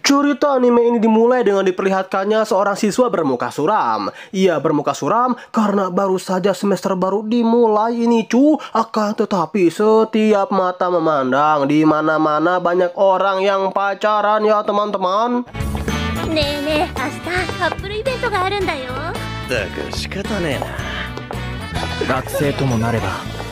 Cerita anime ini dimulai dengan diperlihatkannya seorang siswa bermuka suram. Ia bermuka suram karena baru saja semester baru dimulai ini akan tetapi setiap mata memandang, di mana-mana banyak orang yang pacaran ya teman-teman. ねえねえ、明日カップルイベントがあるんだよ。だが仕方ねえな。学生ともなれば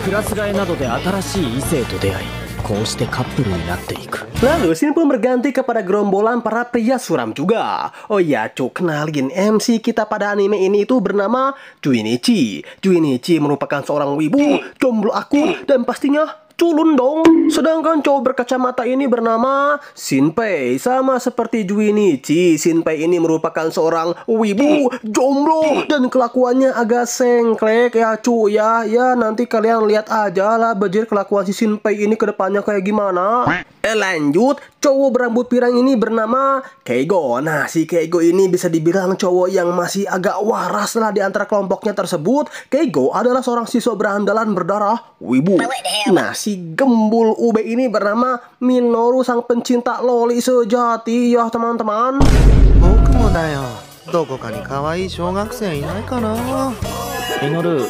クラス替えなどで新しい異性と出会い、こうしてカップルになっていく。 Lalu scene pun berganti kepada gerombolan para pria suram juga. Oh iya, kenalin MC kita pada anime ini itu bernama Junichi. Junichi merupakan seorang wibu, jomblo aku, dan pastinya culun dong. Sedangkan cowok berkacamata ini bernama Shinpei. Sama seperti Junichi, Shinpei ini merupakan seorang wibu, jomblo, dan kelakuannya agak sengklek ya ya. Ya nanti kalian lihat aja lah bejir kelakuan si Shinpei ini ke depannya kayak gimana. Lanjut, cowok berambut pirang ini bernama Keigo. Nah, si Keigo ini bisa dibilang cowok yang masih agak waras lah di antara kelompoknya tersebut. Keigo adalah seorang siswa berandalan berdarah wibu. Nah, si gembul UB ini bernama Minoru, sang pencinta loli sejati ya teman-teman. 僕もだよ。どこかに可愛い小学生いないかな。ミノル、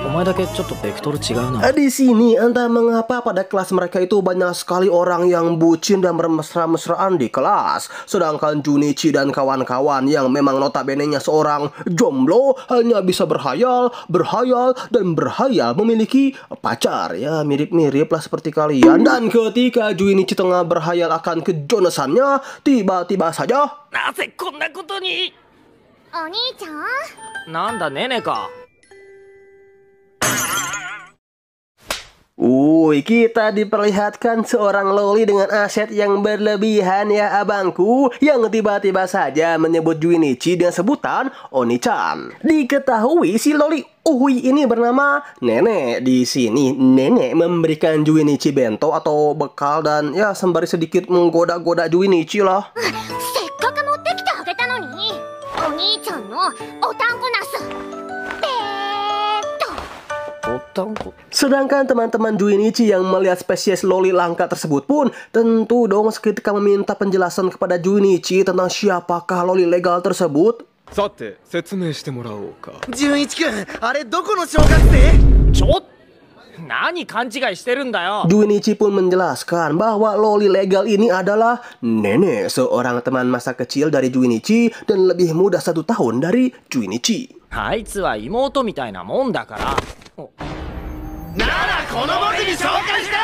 お前だけちょっとベクトル違うな。 Di sini entah mengapa pada kelas mereka itu banyak sekali orang yang bucin dan bermesra-mesraan di kelas. Sedangkan Junichi dan kawan-kawan yang memang notabene-nya seorang jomblo hanya bisa berhayal dan berhayal memiliki pacar. Ya mirip-mirip lah seperti kalian. Dan ketika Junichi tengah berhayal akan kejonasannya, tiba-tiba saja なぜこんなことに。お兄ちゃん、なんだねねか。 kita diperlihatkan seorang loli dengan aset yang berlebihan ya abangku, yang tiba-tiba saja menyebut Junichi dengan sebutan Oni-chan. Diketahui si loli Uhui ini bernama Nenek. Di sini Nenek memberikan Junichi bento atau bekal dan ya sembari sedikit menggoda-goda Junichi lah. せっかく持ってきてあげたのに、お兄ちゃんのおたんこナス。べーっと。 Sedangkan teman-teman Junichi yang melihat spesies loli langka tersebut pun tentu dong seketika meminta penjelasan kepada Junichi tentang siapakah loli legal tersebut. さて説明してもらおうか。純一くん、あれどこの小学生？ちょっ、何勘違いしてるんだよ。 Junichi pun menjelaskan bahwa loli legal ini adalah Nenek, seorang teman masa kecil dari Junichi dan lebih muda 1 tahun dari Junichi. あいつは妹みたいなもんだから。ならこの僕に紹介して！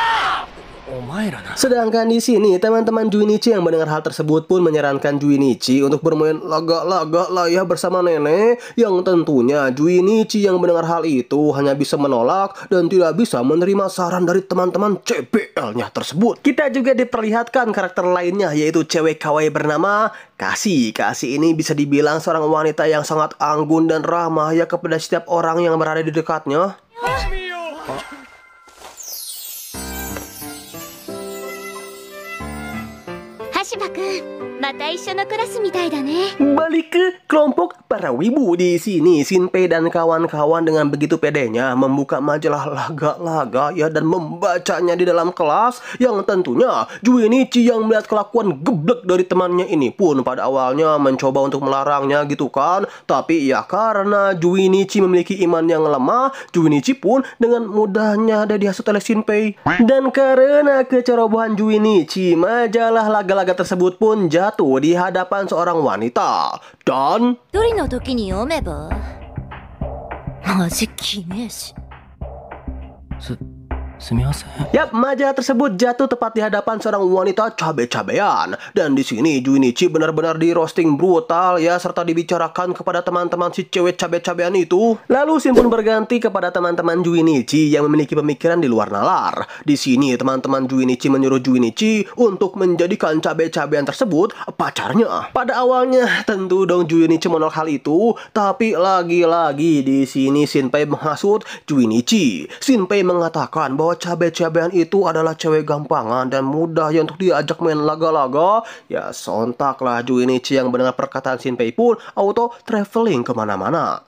お前らな。 Sedangkan di sini teman-teman Junichi yang mendengar hal tersebut pun menyarankan Junichi untuk bermain laga-laga lah ya bersama Nenek, yang tentunya Junichi yang mendengar hal itu hanya bisa menolak dan tidak bisa menerima saran dari teman-teman CBL-nya tersebut. Kita juga diperlihatkan karakter lainnya, yaitu cewek kawaii bernama Kasi. Kasi ini bisa dibilang seorang wanita yang sangat anggun dan ramah ya kepada setiap orang yang berada di dekatnya. Balik ke kelompok para wibu. Di sini Shinpei dan kawan-kawan dengan begitu pedenya membuka majalah laga-laga ya dan membacanya di dalam kelas, yang tentunya Junichi yang melihat kelakuan geblek dari temannya ini pun pada awalnya mencoba untuk melarangnya gitu kan. Tapi ya karena Junichi memiliki iman yang lemah, Junichi pun dengan mudahnya ada dihasut oleh Shinpei. Dan karena kecerobohan Junichi, majalah laga-laga tersebut pun jatuh di hadapan seorang wanita. Dan 一人の時に読めばマジきねえし。すみません。 Yap, majalah tersebut jatuh tepat di hadapan seorang wanita cabe-cabean. Dan di sini Junichi benar-benar di roasting brutal ya, serta dibicarakan kepada teman-teman si cewek cabe-cabean itu. Lalu scene pun berganti kepada teman-teman Junichi yang memiliki pemikiran di luar nalar. Di sini teman-teman Junichi menyuruh Junichi untuk menjadikan cabe-cabean tersebut pacarnya. Pada awalnya tentu dong Junichi menolak hal itu, tapi lagi-lagi di sini Shinpei menghasut Junichi. Shinpei mengatakan bahwa cabe-cabean itu adalah cewek gampangan dan mudah ya untuk diajak main laga-laga. Ya sontaklah Junichi yang mendengar perkataan Shinpei pun auto traveling kemana-mana.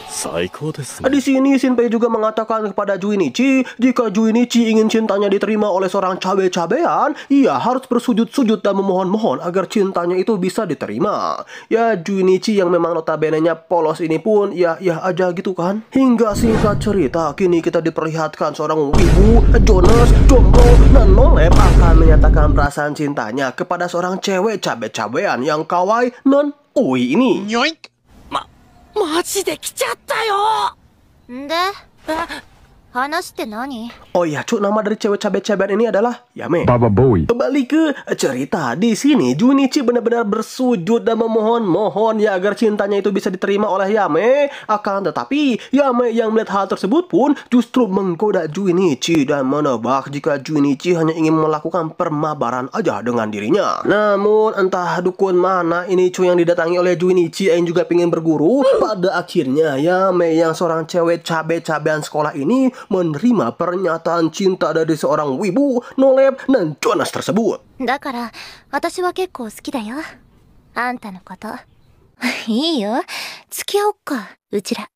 最高ですね。 Di sini Shinpei juga mengatakan kepada Juinichi, jika Juinichi ingin cintanya diterima oleh seorang cabe-cabean, ia harus bersujud-sujud dan memohon-mohon agar cintanya itu bisa diterima. Ya, Juinichi yang memang notabene-nya polos ini pun ya aja gitu kan. Hingga singkat cerita, kini kita diperlihatkan seorang wibu, Jonas, jomblo, dan nolep akan menyatakan perasaan cintanya kepada seorang cewek cabe-cabean yang kawaii non ui ini. マジで来ちゃったよ。で話って何？ Oh iya, Cuk, nama dari cewek cabe-cabean ini adalah Yame. Baba Boy. Kembali ke cerita. Di sini Juinichi benar-benar bersujud dan memohon-mohon ya agar cintanya itu bisa diterima oleh Yame. Akan tetapi Yame yang melihat hal tersebut pun justru menggoda Juinichi dan menebak jika Juinichi hanya ingin melakukan permabaran aja dengan dirinya. Namun entah dukun mana ini Cu yang didatangi oleh Juinichi yang juga ingin berguru. Pada akhirnya Yame yang seorang cewek cabe-cabean sekolah ini menerima pernyataan cinta dari seorang wibu, nolep, dan Jonas tersebut. だから私は結構好きだよ。あんたのこと。いいよ。付き合おっか、うちら。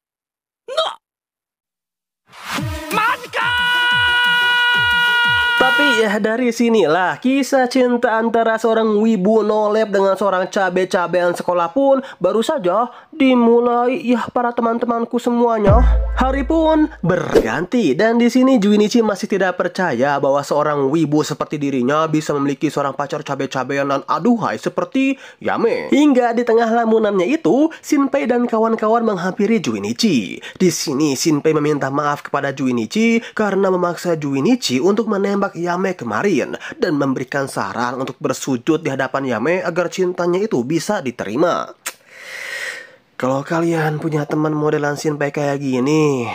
Tapi ya dari sinilah kisah cinta antara seorang wibu nolep dengan seorang cabe-cabean sekolah pun baru saja dimulai ya para teman-temanku semuanya. Hari pun berganti dan di sini Juinichi masih tidak percaya bahwa seorang wibu seperti dirinya bisa memiliki seorang pacar cabe-cabean dan aduhai seperti Yame. Hingga di tengah lamunannya itu, Shinpei dan kawan-kawan menghampiri Juinichi. Di sini Shinpei meminta maaf kepada Juinichi karena memaksa Juinichi untuk menembak Yame kemarin dan memberikan saran untuk bersujud di hadapan Yame agar cintanya itu bisa diterima. Kalau kalian punya teman modelan Shinpei kayak gini,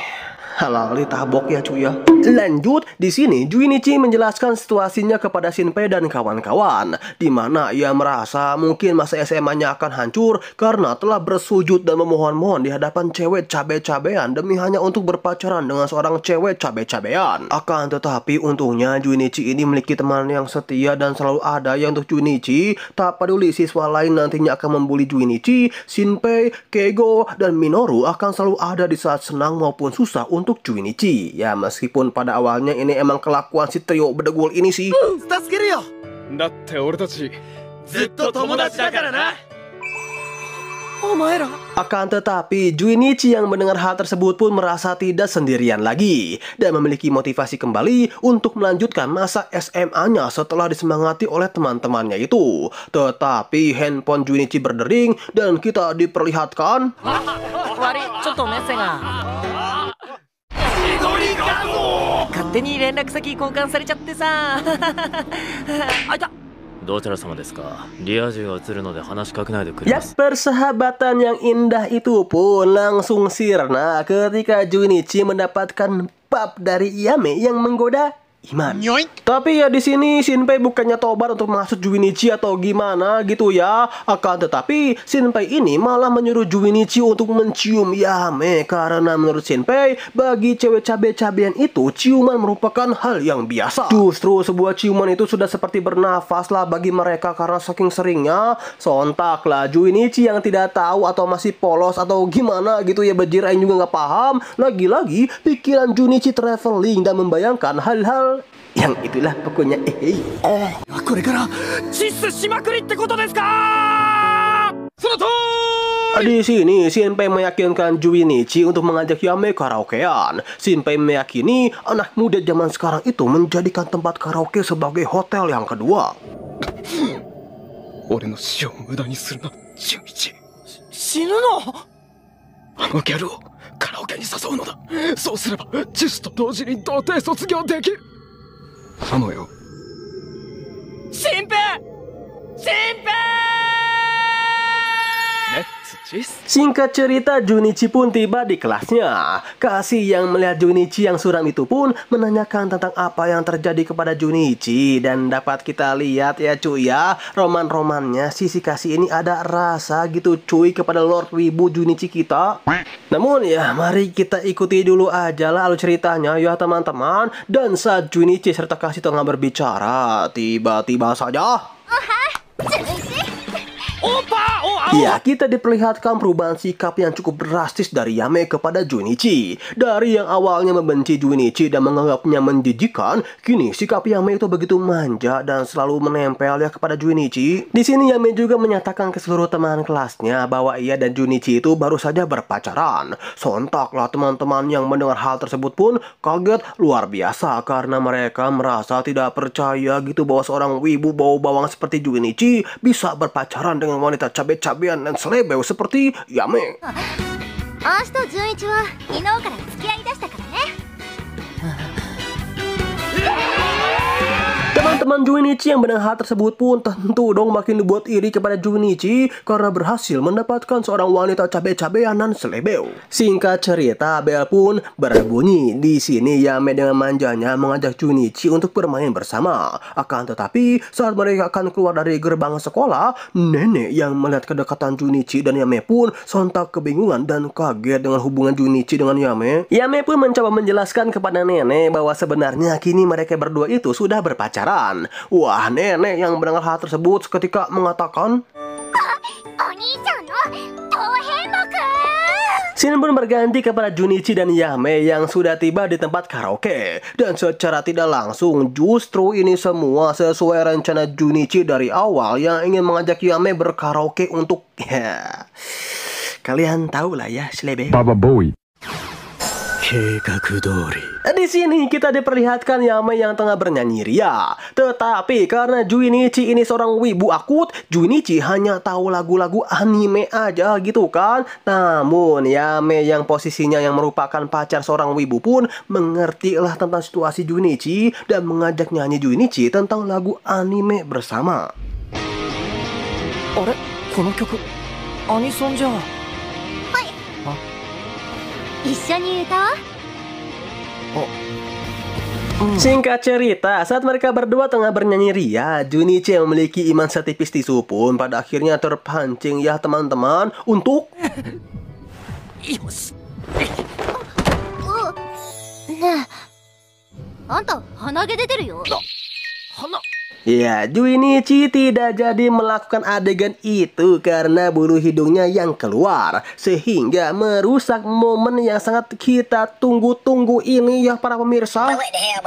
halal ditabok ya cuy ya. Lanjut, di sini Juinichi menjelaskan situasinya kepada Shinpei dan kawan-kawan, di mana ia merasa mungkin masa SMA-nya akan hancur karena telah bersujud dan memohon-mohon di hadapan cewek cabe-cabean demi hanya untuk berpacaran dengan seorang cewek cabe-cabean. Akan tetapi untungnya Juinichi ini memiliki teman yang setia dan selalu ada yang untuk Juinichi. Tak peduli siswa lain nantinya akan membuli Juinichi, Shinpei, Keigo, dan Minoru akan selalu ada di saat senang maupun susah untuk Juinichi. Ya meskipun pada awalnya ini emang kelakuan si trio bedegul ini sih. 助けるよ。だって俺たちずっと友達だからな。お前ら。 Akan tetapi Juinichi yang mendengar hal tersebut pun merasa tidak sendirian lagi dan memiliki motivasi kembali untuk melanjutkan masa SMA-nya setelah disemangati oleh teman-temannya itu. Tetapi handphone Juinichi berdering dan kita diperlihatkan 悪い、ちょっとメッセが。勝手に連絡先交換されちゃってさ。あいた。 どちら様ですか。リア充が映るので話しかけないでくれ ya ます。 persahabatan yang indah itu pun langsung sirna ketika Juinichi mendapatkan pap dari Yame yang menggoda Iman. Tapi ya di sini Shinpei bukannya tobat untuk masuk Juinichi atau gimana gitu ya. Akan tetapi Shinpei ini malah menyuruh Juinichi untuk mencium Yame karena menurut Shinpei bagi cewek cabe-cabean itu ciuman merupakan hal yang biasa. Justru sebuah ciuman itu sudah seperti bernafas lah bagi mereka karena saking seringnya. Sontaklah Juinichi yang tidak tahu atau masih polos atau gimana gitu ya bejirain juga nggak paham. Lagi-lagi pikiran Juinichi traveling dan membayangkan hal-hal yang itulah pokoknya Oh, これからチスしまくりってことですか。そのとーり。 Di sini Shinpei meyakinkan Juinichi untuk mengajak Yame karaokean. Shinpei meyakini anak muda zaman sekarang itu menjadikan tempat karaoke sebagai hotel yang kedua. 俺の死を無駄にするな純一。死ぬの？あのギャルをカラオケに誘うのだ。そうすればチスと同時に童貞卒業できる。頼むよ。新平！新平！ Singkat cerita, Juinichi pun tiba di kelasnya. Kasih yang melihat Juinichi yang suram itu pun menanyakan tentang apa yang terjadi kepada Juinichi. Dan dapat kita lihat ya cuy ya, roman-romannya si Kasih ini ada rasa gitu cuy kepada Lord Wibu Juinichi kita. Namun ya mari kita ikuti dulu aja lah alur ceritanya ya teman-teman. Dan saat Juinichi serta Kasih tengah berbicara, tiba-tiba saja オーパーを Ya, kita diperlihatkan perubahan sikap yang cukup drastis dari Yame kepada Junichi. Dari yang awalnya membenci Junichi dan menganggapnya menjijikan, kini sikap Yame itu begitu manja dan selalu menempel ya kepada Junichi. Di sini Yame juga menyatakan ke seluruh teman kelasnya bahwa ia dan Junichi itu baru saja berpacaran. Sontaklah teman-teman yang mendengar hal tersebut pun kaget luar biasa karena mereka merasa tidak percaya gitu bahwa seorang wibu bau bawang seperti Junichi bisa berpacaran dengan wanita cabe-cabean dan selebeo seperti Yame. アーシと純一は昨日から付き合いだしたからね。 Teman-teman Junichi yang mendengar hal tersebut pun tentu dong makin dibuat iri kepada Junichi karena berhasil mendapatkan seorang wanita cabe-cabean dan selebeo. Singkat cerita, bel pun berbunyi. Di sini Yame dengan manjanya mengajak Junichi untuk bermain bersama. Akan tetapi saat mereka akan keluar dari gerbang sekolah, nenek yang melihat kedekatan Junichi dan Yame pun sontak kebingungan dan kaget dengan hubungan Junichi dengan Yame. Yame pun mencoba menjelaskan kepada nenek bahwa sebenarnya kini mereka berdua itu sudah berpacaran. Wah, nenek yang mendengar hal tersebut seketika mengatakan, scene pun berganti kepada Junichi dan Yame yang sudah tiba di tempat karaoke. Dan secara tidak langsung justru ini semua sesuai rencana Junichi dari awal yang ingin mengajak Yame berkaraoke untuk kalian tahu lah ya, selebeo. Baba Boy. Di sini kita diperlihatkan Yame yang tengah bernyanyi ria. Tetapi karena Junichi ini seorang wibu akut, Junichi hanya tahu lagu-lagu anime aja gitu kan. Namun Yame yang posisinya yang merupakan pacar seorang wibu pun mengertilah tentang situasi Junichi dan mengajak nyanyi Junichi tentang lagu anime bersama. あれこの曲アニソンじゃ。 一緒に歌おう。 Singkat cerita, saat mereka berdua tengah bernyanyi ria, Junichi yang memiliki iman setipis tisu pun pada akhirnya terpancing ya teman-teman untuk ねえ、あんた鼻毛出てるよ。 Ya, Junichi tidak jadi melakukan adegan itu karena bulu hidungnya yang keluar, sehingga merusak momen yang sangat kita tunggu-tunggu ini ya para pemirsa.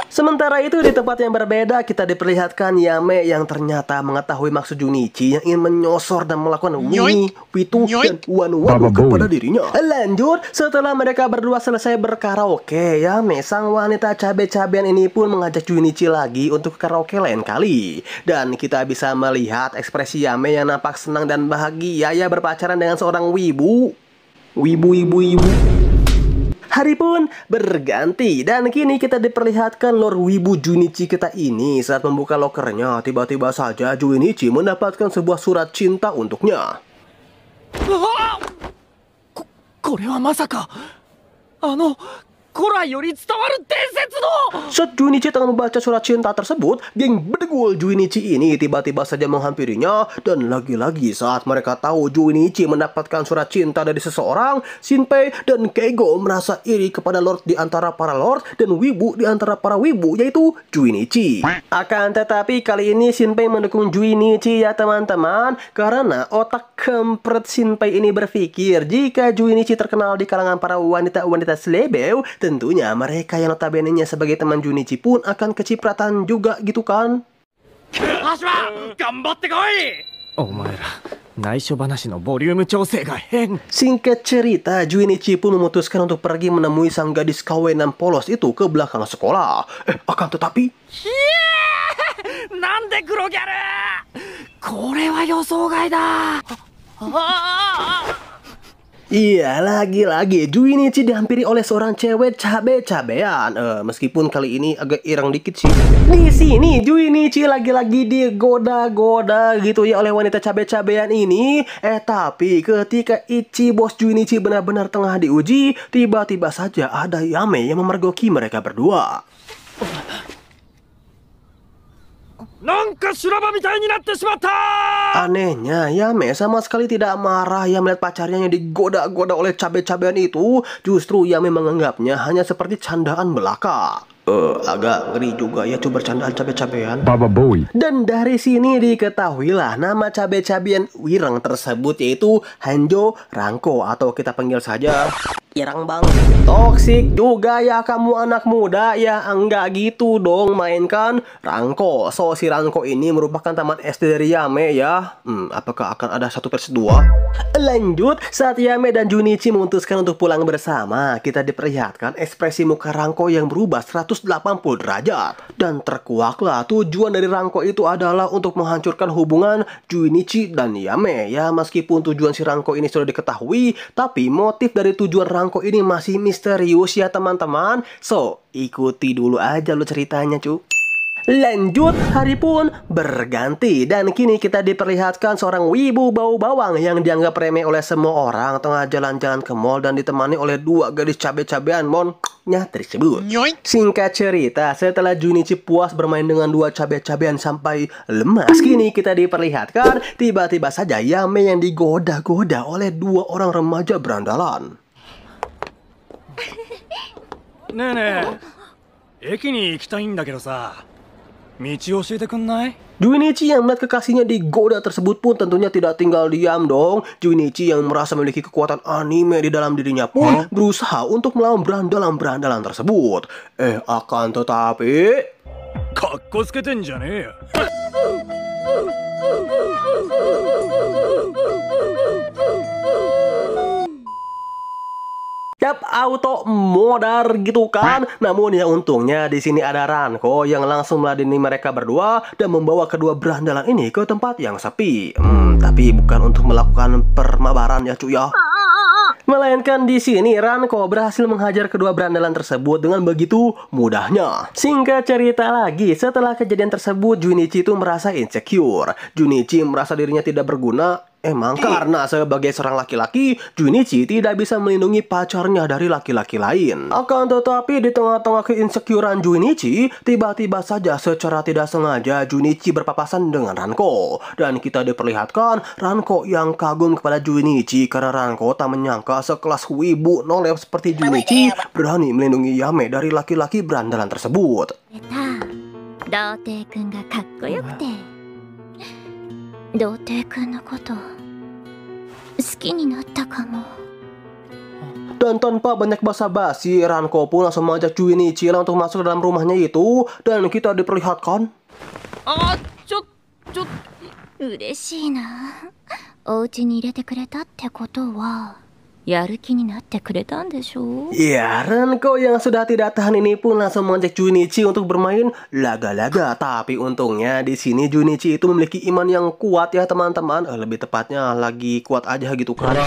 Sementara itu di tempat yang berbeda kita diperlihatkan Yame yang ternyata mengetahui maksud Junichi yang ingin menyosor dan melakukan wini, witu, dan wanu-wanu kepada dirinya. Lanjut, setelah mereka berdua selesai berkaraoke, Yame sang wanita cabe-cabean ini pun mengajak Junichi lagi untuk karaoke lain kali. Dan kita bisa melihat ekspresi Yame yang nampak senang dan bahagia ya berpacaran dengan seorang wibu. Wibu. Hari pun berganti dan kini kita diperlihatkan Lord Wibu Junichi kita ini saat membuka lokernya. Tiba-tiba saja Junichi mendapatkan sebuah surat cinta untuknya. これはまさか古来より伝わる伝説の Saat Junichi tengah membaca surat cinta tersebut, geng bedegul Junichi ini tiba-tiba saja menghampirinya. Dan lagi-lagi saat mereka tahu Junichi mendapatkan surat cinta dari seseorang, Shinpei dan Keigo merasa iri kepada Lord di antara para Lord dan Wibu di antara para Wibu, yaitu Junichi. Akan tetapi kali ini Shinpei mendukung Junichi ya teman-teman, karena otak kempret Shinpei ini berpikir jika Junichi terkenal di kalangan para wanita-wanita selebeo, tentunya mereka yang notabene-nya sebagai teman Junichi pun akan kecipratan juga gitu kan. 頑張ってこい。お前ら内緒話のボリューム調整が変。 Singkat cerita, Junichi pun memutuskan untuk pergi menemui sang gadis kawinan polos itu ke belakang sekolah. Akan tetapi なんで黒ギャル。これは予想外だ。iya, lagi-lagi Junichi dihampiri oleh seorang cewek cabe-cabean. Meskipun kali ini agak irang dikit sih. Di sini Junichi lagi-lagi digoda-goda gitu ya oleh wanita cabe-cabean ini. Tapi ketika Ichi bos Junichi benar-benar tengah diuji, tiba-tiba saja ada Yame yang memergoki mereka berdua. なんか修羅場みたいになってしまった。 Anehnya, Yame sama sekali tidak marah ya melihat pacarnya yang digoda-goda oleh cabe-cabean itu. Justru Yame menganggapnya hanya seperti candaan belaka. Agak ngeri juga ya coba bercandaan cabe-cabean. Baba Boy. Dan dari sini diketahuilah nama cabe-cabean Wireng tersebut yaitu Hanjo Ranko atau kita panggil saja Irang Bang. Toksik juga ya kamu anak muda ya, enggak gitu dong mainkan Ranko. So si Ranko ini merupakan taman SD dari Yame ya. Apakah akan ada 1/2? Lanjut, saat Yame dan Junichi memutuskan untuk pulang bersama, kita diperlihatkan ekspresi muka Ranko yang berubah 180 derajat. Dan terkuaklah tujuan dari Ranko itu adalah untuk menghancurkan hubungan Junichi dan Yame. Ya meskipun tujuan si Ranko ini sudah diketahui, tapi motif dari tujuan Ranko ini masih misterius ya teman-teman. So, ikuti dulu aja lo ceritanya cu. Lanjut, hari pun berganti dan kini kita diperlihatkan seorang wibu bau bawang yang dianggap remeh oleh semua orang tengah jalan-jalan ke mall dan ditemani oleh 2 gadis cabe-cabean monnya tersebut. Singkat cerita, setelah Junichi puas bermain dengan 2 cabe-cabean sampai lemas, kini kita diperlihatkan tiba-tiba saja Yame yang digoda-goda oleh 2 orang remaja berandalan. ねえねえ、駅に行きたいんだけどさ、道教えてくんない？ Junichi yang melihat kekasihnya digoda tersebut pun tentunya tidak tinggal diam dong. Junichi yang merasa memiliki kekuatan anime di dalam dirinya pun berusaha untuk melawan berandalan-berandalan tersebut. Akan tetapi... かっこつけてんじゃねえよ。 Yap, auto modar gitu kan. Namun ya untungnya di sini ada Ranko yang langsung meladeni mereka berdua dan membawa kedua berandalan ini ke tempat yang sepi. Tapi bukan untuk melakukan permabaran ya cuy ya. Melainkan di sini Ranko berhasil menghajar kedua berandalan tersebut dengan begitu mudahnya. Singkat cerita lagi, setelah kejadian tersebut Junichi itu merasa insecure. Junichi merasa dirinya tidak berguna. Emang karena sebagai seorang laki-laki, Junichi tidak bisa melindungi pacarnya dari laki-laki lain. Akan tetapi di tengah-tengah keinsecurean Junichi, tiba-tiba saja secara tidak sengaja Junichi berpapasan dengan Ranko. Dan kita diperlihatkan Ranko yang kagum kepada Junichi karena Ranko tak menyangka sekelas wibu nolep seperti Junichi berani melindungi Yame dari laki-laki berandalan tersebut. 童貞くんがかっこよくて童貞くんのこと好きになったかも。 Dan tanpa banyak basa-basi, Ranko pun langsung mengajak Junichi untuk masuk ke dalam rumahnya itu. Dan kita diperlihatkan 嬉しいな。お家に入れてくれたってことはやる気になってくれたんでしょう? Ya, Ranko yang sudah tidak tahan ini pun langsung mengajak Junichi untuk bermain laga-laga. Tapi untungnya di sini Junichi itu memiliki iman yang kuat ya teman-teman. Lebih tepatnya lagi kuat aja gitu kan.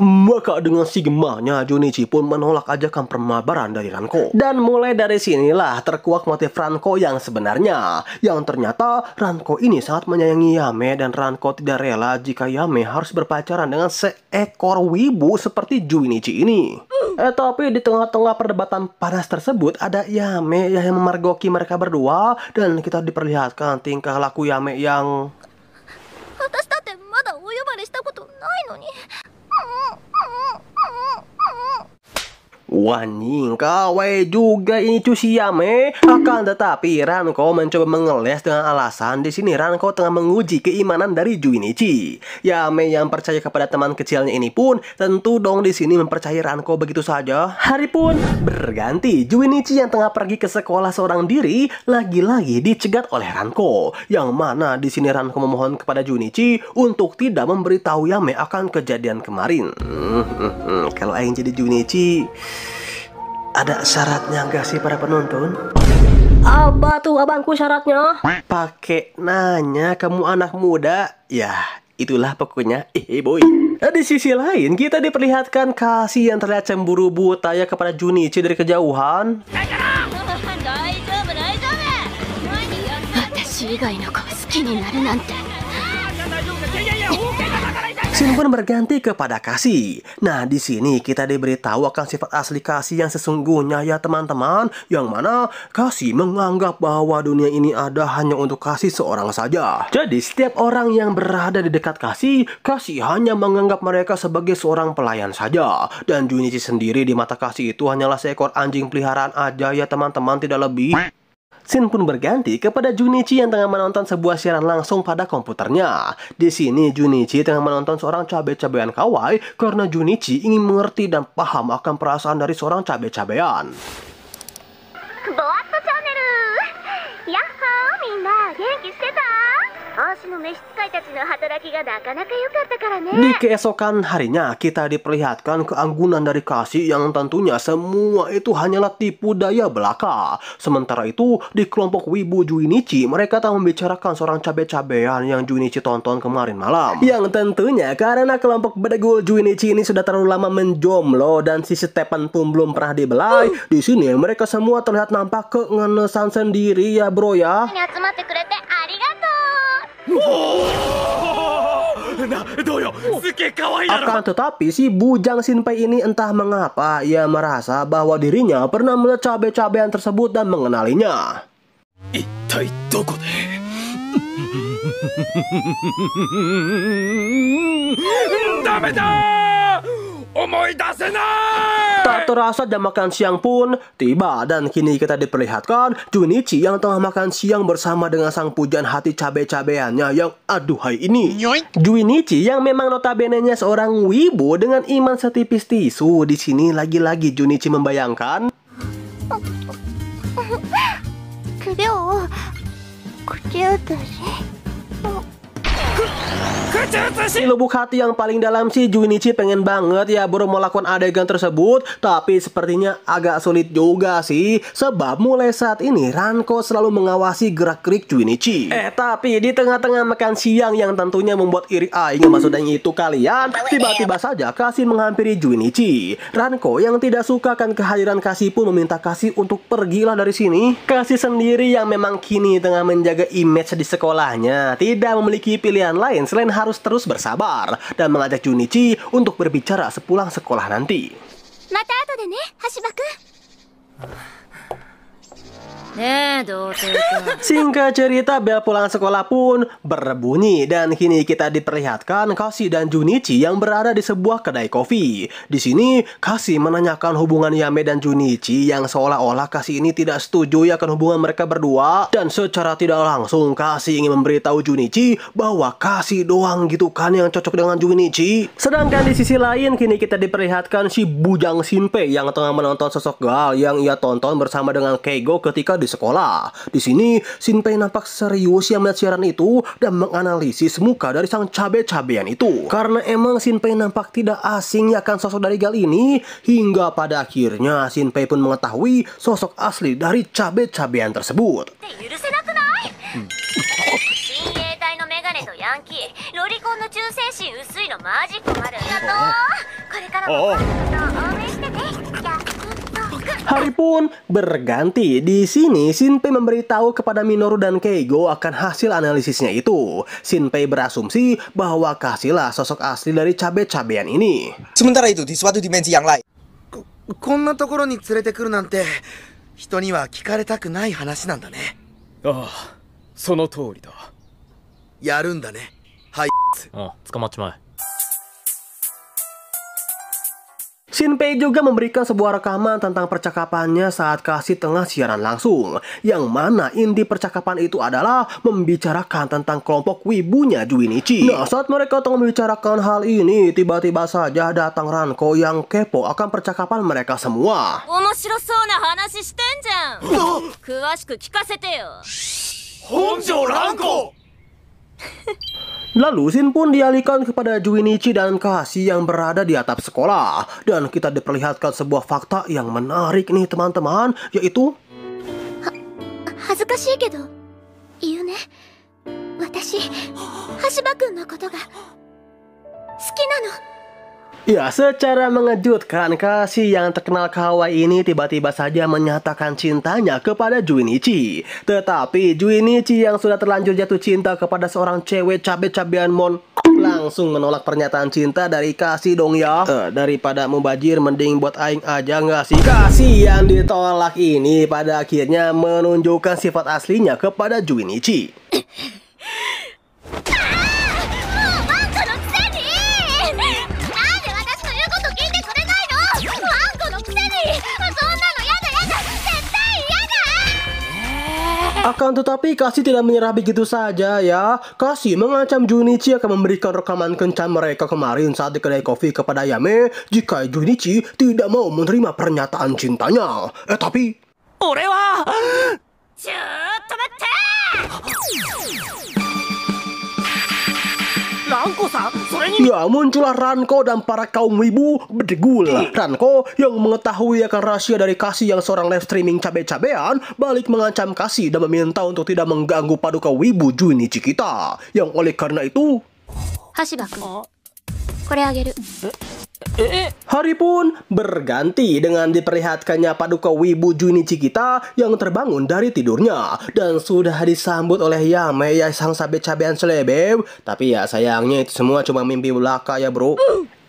Maka dengan sigmanya Junichi pun menolak ajakan permabaran dari Ranko. Dan mulai dari sinilah terkuak motif Ranko yang sebenarnya. Yang ternyata Ranko ini sangat menyayangi Yame dan Ranko tidak rela jika Yame harus berpacaran dengan seekor wibu seperti Junichi ini. Tapi di tengah-tengah perdebatan panas tersebut ada Yame yang memergoki mereka berdua dan kita diperlihatkan tingkah laku Yame yang 私だってまだお呼ばれしたことないのに。 Wanjing, kawe juga ini cu si Yame. Akan tetapi Ranko mencoba mengeles dengan alasan di sini Ranko tengah menguji keimanan dari Junichi. Yame yang percaya kepada teman kecilnya ini pun tentu dong di sini mempercayai Ranko begitu saja. Hari pun berganti. Junichi yang tengah pergi ke sekolah seorang diri lagi-lagi dicegat oleh Ranko. Yang mana di sini Ranko memohon kepada Junichi untuk tidak memberitahu Yame akan kejadian kemarin. Kalau aing jadi Junichi, ada syaratnya nggak sih para penonton? Apa tuh abangku syaratnya? Pakai nanya kamu anak muda. Ya, itulah pokoknya. Boy. Di sisi lain, kita diperlihatkan Kasi yang terlihat cemburu buta ya kepada Junichi dari kejauhan. 私以外の子を好きになるなんて。Shin pun berganti kepada Kasi. Nah, di sini kita diberitahu akan sifat asli Kasi yang sesungguhnya ya teman-teman, yang mana Kasi menganggap bahwa dunia ini ada hanya untuk Kasi seorang saja. Jadi setiap orang yang berada di dekat Kasi hanya menganggap mereka sebagai seorang pelayan saja. Dan Junichi sendiri di mata Kasi itu hanyalah seekor anjing peliharaan aja ya teman-teman, tidak lebih. Shin pun berganti kepada Junichi yang tengah menonton sebuah siaran langsung pada komputernya. Di sini Junichi tengah menonton seorang cabe-cabean kawaii karena Junichi ingin mengerti dan paham akan perasaan dari seorang cabe-cabean. Di keesokan harinya kita diperlihatkan keanggunan dari Kasi yang tentunya semua itu hanyalah tipu daya belaka. Sementara itu di kelompok wibu Junichi mereka tak membicarakan seorang cabe-cabean yang Junichi tonton kemarin malam. Yang tentunya karena kelompok bedegul Junichi ini sudah terlalu lama menjomblo dan si Stephen pun belum pernah dibelai. Di sini mereka semua terlihat nampak keengesan sendiri ya bro ya. Akan tetapi si bujang Shinpei ini entah mengapa ia merasa bahwa dirinya pernah melihat cabe-cabean tersebut dan mengenalinya. Tak terasa jam makan siang pun tiba dan kini kita diperlihatkan Junichi yang tengah makan siang bersama dengan sang pujaan hati cabe-cabeannya yang aduhai ini. Junichi yang memang notabene-nya seorang wibu dengan iman setipis tisu. Di sini lagi-lagi Junichi membayangkan di lubuk hati yang paling dalam si Junichi pengen banget ya bro melakukan adegan tersebut. Tapi sepertinya agak sulit juga sih. Sebab mulai saat ini Ranko selalu mengawasi gerak-gerik Junichi. Tapi di tengah-tengah makan siang yang tentunya membuat iri aing maksudnya itu kalian, tiba-tiba saja Kasi menghampiri Junichi. Ranko yang tidak suka akan kehadiran Kasi pun meminta Kasi untuk pergilah dari sini. Kasi sendiri yang memang kini tengah menjaga image di sekolahnya tidak memiliki pilihan lain selain harus terus bersabar dan mengajak Junichi untuk berbicara sepulang sekolah nanti. Singkat cerita, bel pulang sekolah pun berbunyi dan kini kita diperlihatkan Kasi dan Junichi yang berada di sebuah kedai kopi. Di sini Kasi menanyakan hubungan Yame dan Junichi yang seolah-olah Kasi ini tidak setuju ya akan hubungan mereka berdua, dan secara tidak langsung Kasi ingin memberitahu Junichi bahwa Kasi doang gitu kan yang cocok dengan Junichi. Sedangkan di sisi lain kini kita diperlihatkan si bujang Shinpei yang tengah menonton sosok gal yang ia tonton bersama dengan Keigo ketika di sekolah. Di sini Shinpei nampak serius yang melihat siaran itu dan menganalisis muka dari sang cabe-cabean itu. Karena emang Shinpei nampak tidak asing akan sosok dari gal ini, hingga pada akhirnya Shinpei pun mengetahui sosok asli dari cabe-cabean tersebut. Hari pun berganti. Di sini Shinpei memberitahu kepada Minoru dan Keigo akan hasil analisisnya itu. Shinpei berasumsi bahwa Kasi lah sosok asli dari cabe-cabean ini. Sementara itu di suatu dimensi yang lain. こんなところに連れてくるなんて人には聞かれたくない話なんだね。ああ、その通りだ。やるんだね。はい。捕まっちまえ。 Shinpei juga memberikan sebuah rekaman tentang percakapannya saat Kasi tengah siaran langsung, yang mana inti percakapan itu adalah membicarakan tentang kelompok wibunya Junichi. Nah, saat mereka tengah membicarakan hal ini, tiba-tiba saja datang Ranko yang kepo akan percakapan mereka semua. Honjo Ranko! Lalu Shin pun dialihkan kepada Junichi dan Kasi yang berada di atap sekolah. Dan kita diperlihatkan sebuah fakta yang menarik nih teman-teman, yaitu ya, secara mengejutkan Kasi yang terkenal kawaii ini tiba-tiba saja menyatakan cintanya kepada Junichi. Tetapi Junichi yang sudah terlanjur jatuh cinta kepada seorang cewek cabe-cabean Langsung menolak pernyataan cinta dari Kasih dong ya. Daripada mubajir mending buat aing aja nggak sih? Kasih yang ditolak ini pada akhirnya menunjukkan sifat aslinya kepada Junichi. Akan tetapi Kasih tidak menyerah begitu saja ya. Kasih mengancam Junichi akan memberikan rekaman kencan mereka kemarin saat di kedai kopi kepada Yame jika Junichi tidak mau menerima pernyataan cintanya. Tapi ya, muncullah Ranko dan para kaum wibu berdegul. Ranko yang mengetahui akan rahasia dari Kasih yang seorang live streaming cabe-cabean balik mengancam Kasih dan meminta untuk tidak mengganggu paduka wibu Junichi kita. Yang oleh karena itu hari pun berganti dengan diperlihatkannya paduka wibu Junichi kita yang terbangun dari tidurnya dan sudah disambut oleh Yame ya sang cabe-cabean selebem. Tapi ya sayangnya itu semua cuma mimpi belaka ya bro.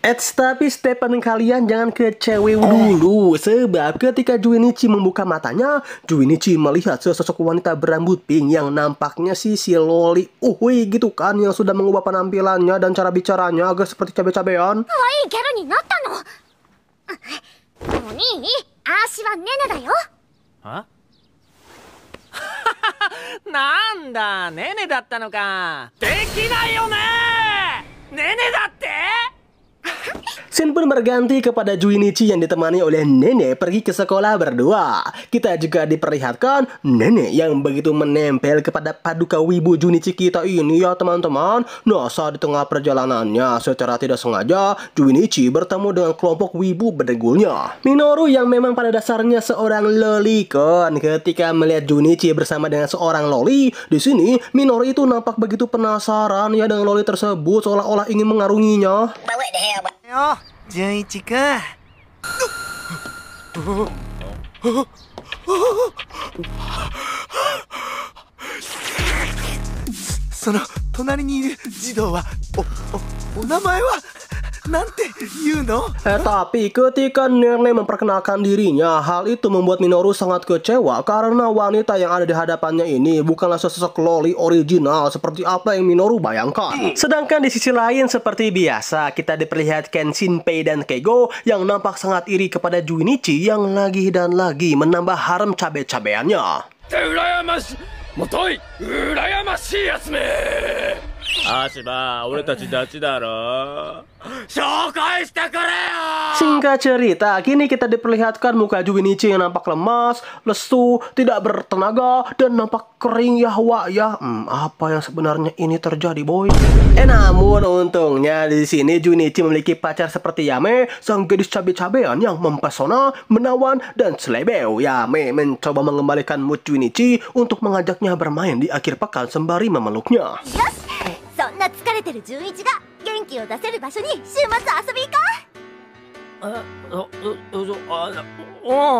Tapi Stephen kalian jangan kecewa dulu. Sebab ketika Junichi membuka matanya, Junichi melihat sesosok wanita berambut pink yang nampaknya si loli gitu kan, yang sudah mengubah penampilannya dan cara bicaranya agar seperti cabe-cabean. Nanda, nene datta no ka. Dekinai yo ne. Nene datte? Scene pun berganti kepada Junichi yang ditemani oleh nenek pergi ke sekolah berdua. Kita juga diperlihatkan nenek yang begitu menempel kepada paduka wibu Junichi kita ini ya teman-teman. Nah, saat di tengah perjalanannya secara tidak sengaja Junichi bertemu dengan kelompok wibu berdegulnya. Minoru yang memang pada dasarnya seorang loli kan. Ketika melihat Junichi bersama dengan seorang loli, di sini Minoru itu nampak begitu penasaran ya dengan loli tersebut, seolah-olah ingin mengarunginya. Yo, Junichi kun. その隣にいる児童はお名前はなんて言うの? Tapi ketika nenek memperkenalkan dirinya, hal itu membuat Minoru sangat kecewa karena wanita yang ada di hadapannya ini bukanlah sosok loli original seperti apa yang Minoru bayangkan. Sedangkan di sisi lain seperti biasa kita diperlihatkan Shinpei dan Keigo yang nampak sangat iri kepada Junichi yang lagi dan lagi menambah harem cabe-cabeannya. Singkat cerita, kini kita diperlihatkan muka Junichi yang nampak lemas, lesu, tidak bertenaga, dan nampak kering ya wak ya. Apa yang sebenarnya ini terjadi boy? Namun untungnya di sini Junichi memiliki pacar seperti Yame, sang gadis cabe-cabean yang mempesona, menawan, dan selebeu. Yame mencoba mengembalikan mood Junichi untuk mengajaknya bermain di akhir pekan sembari memeluknya.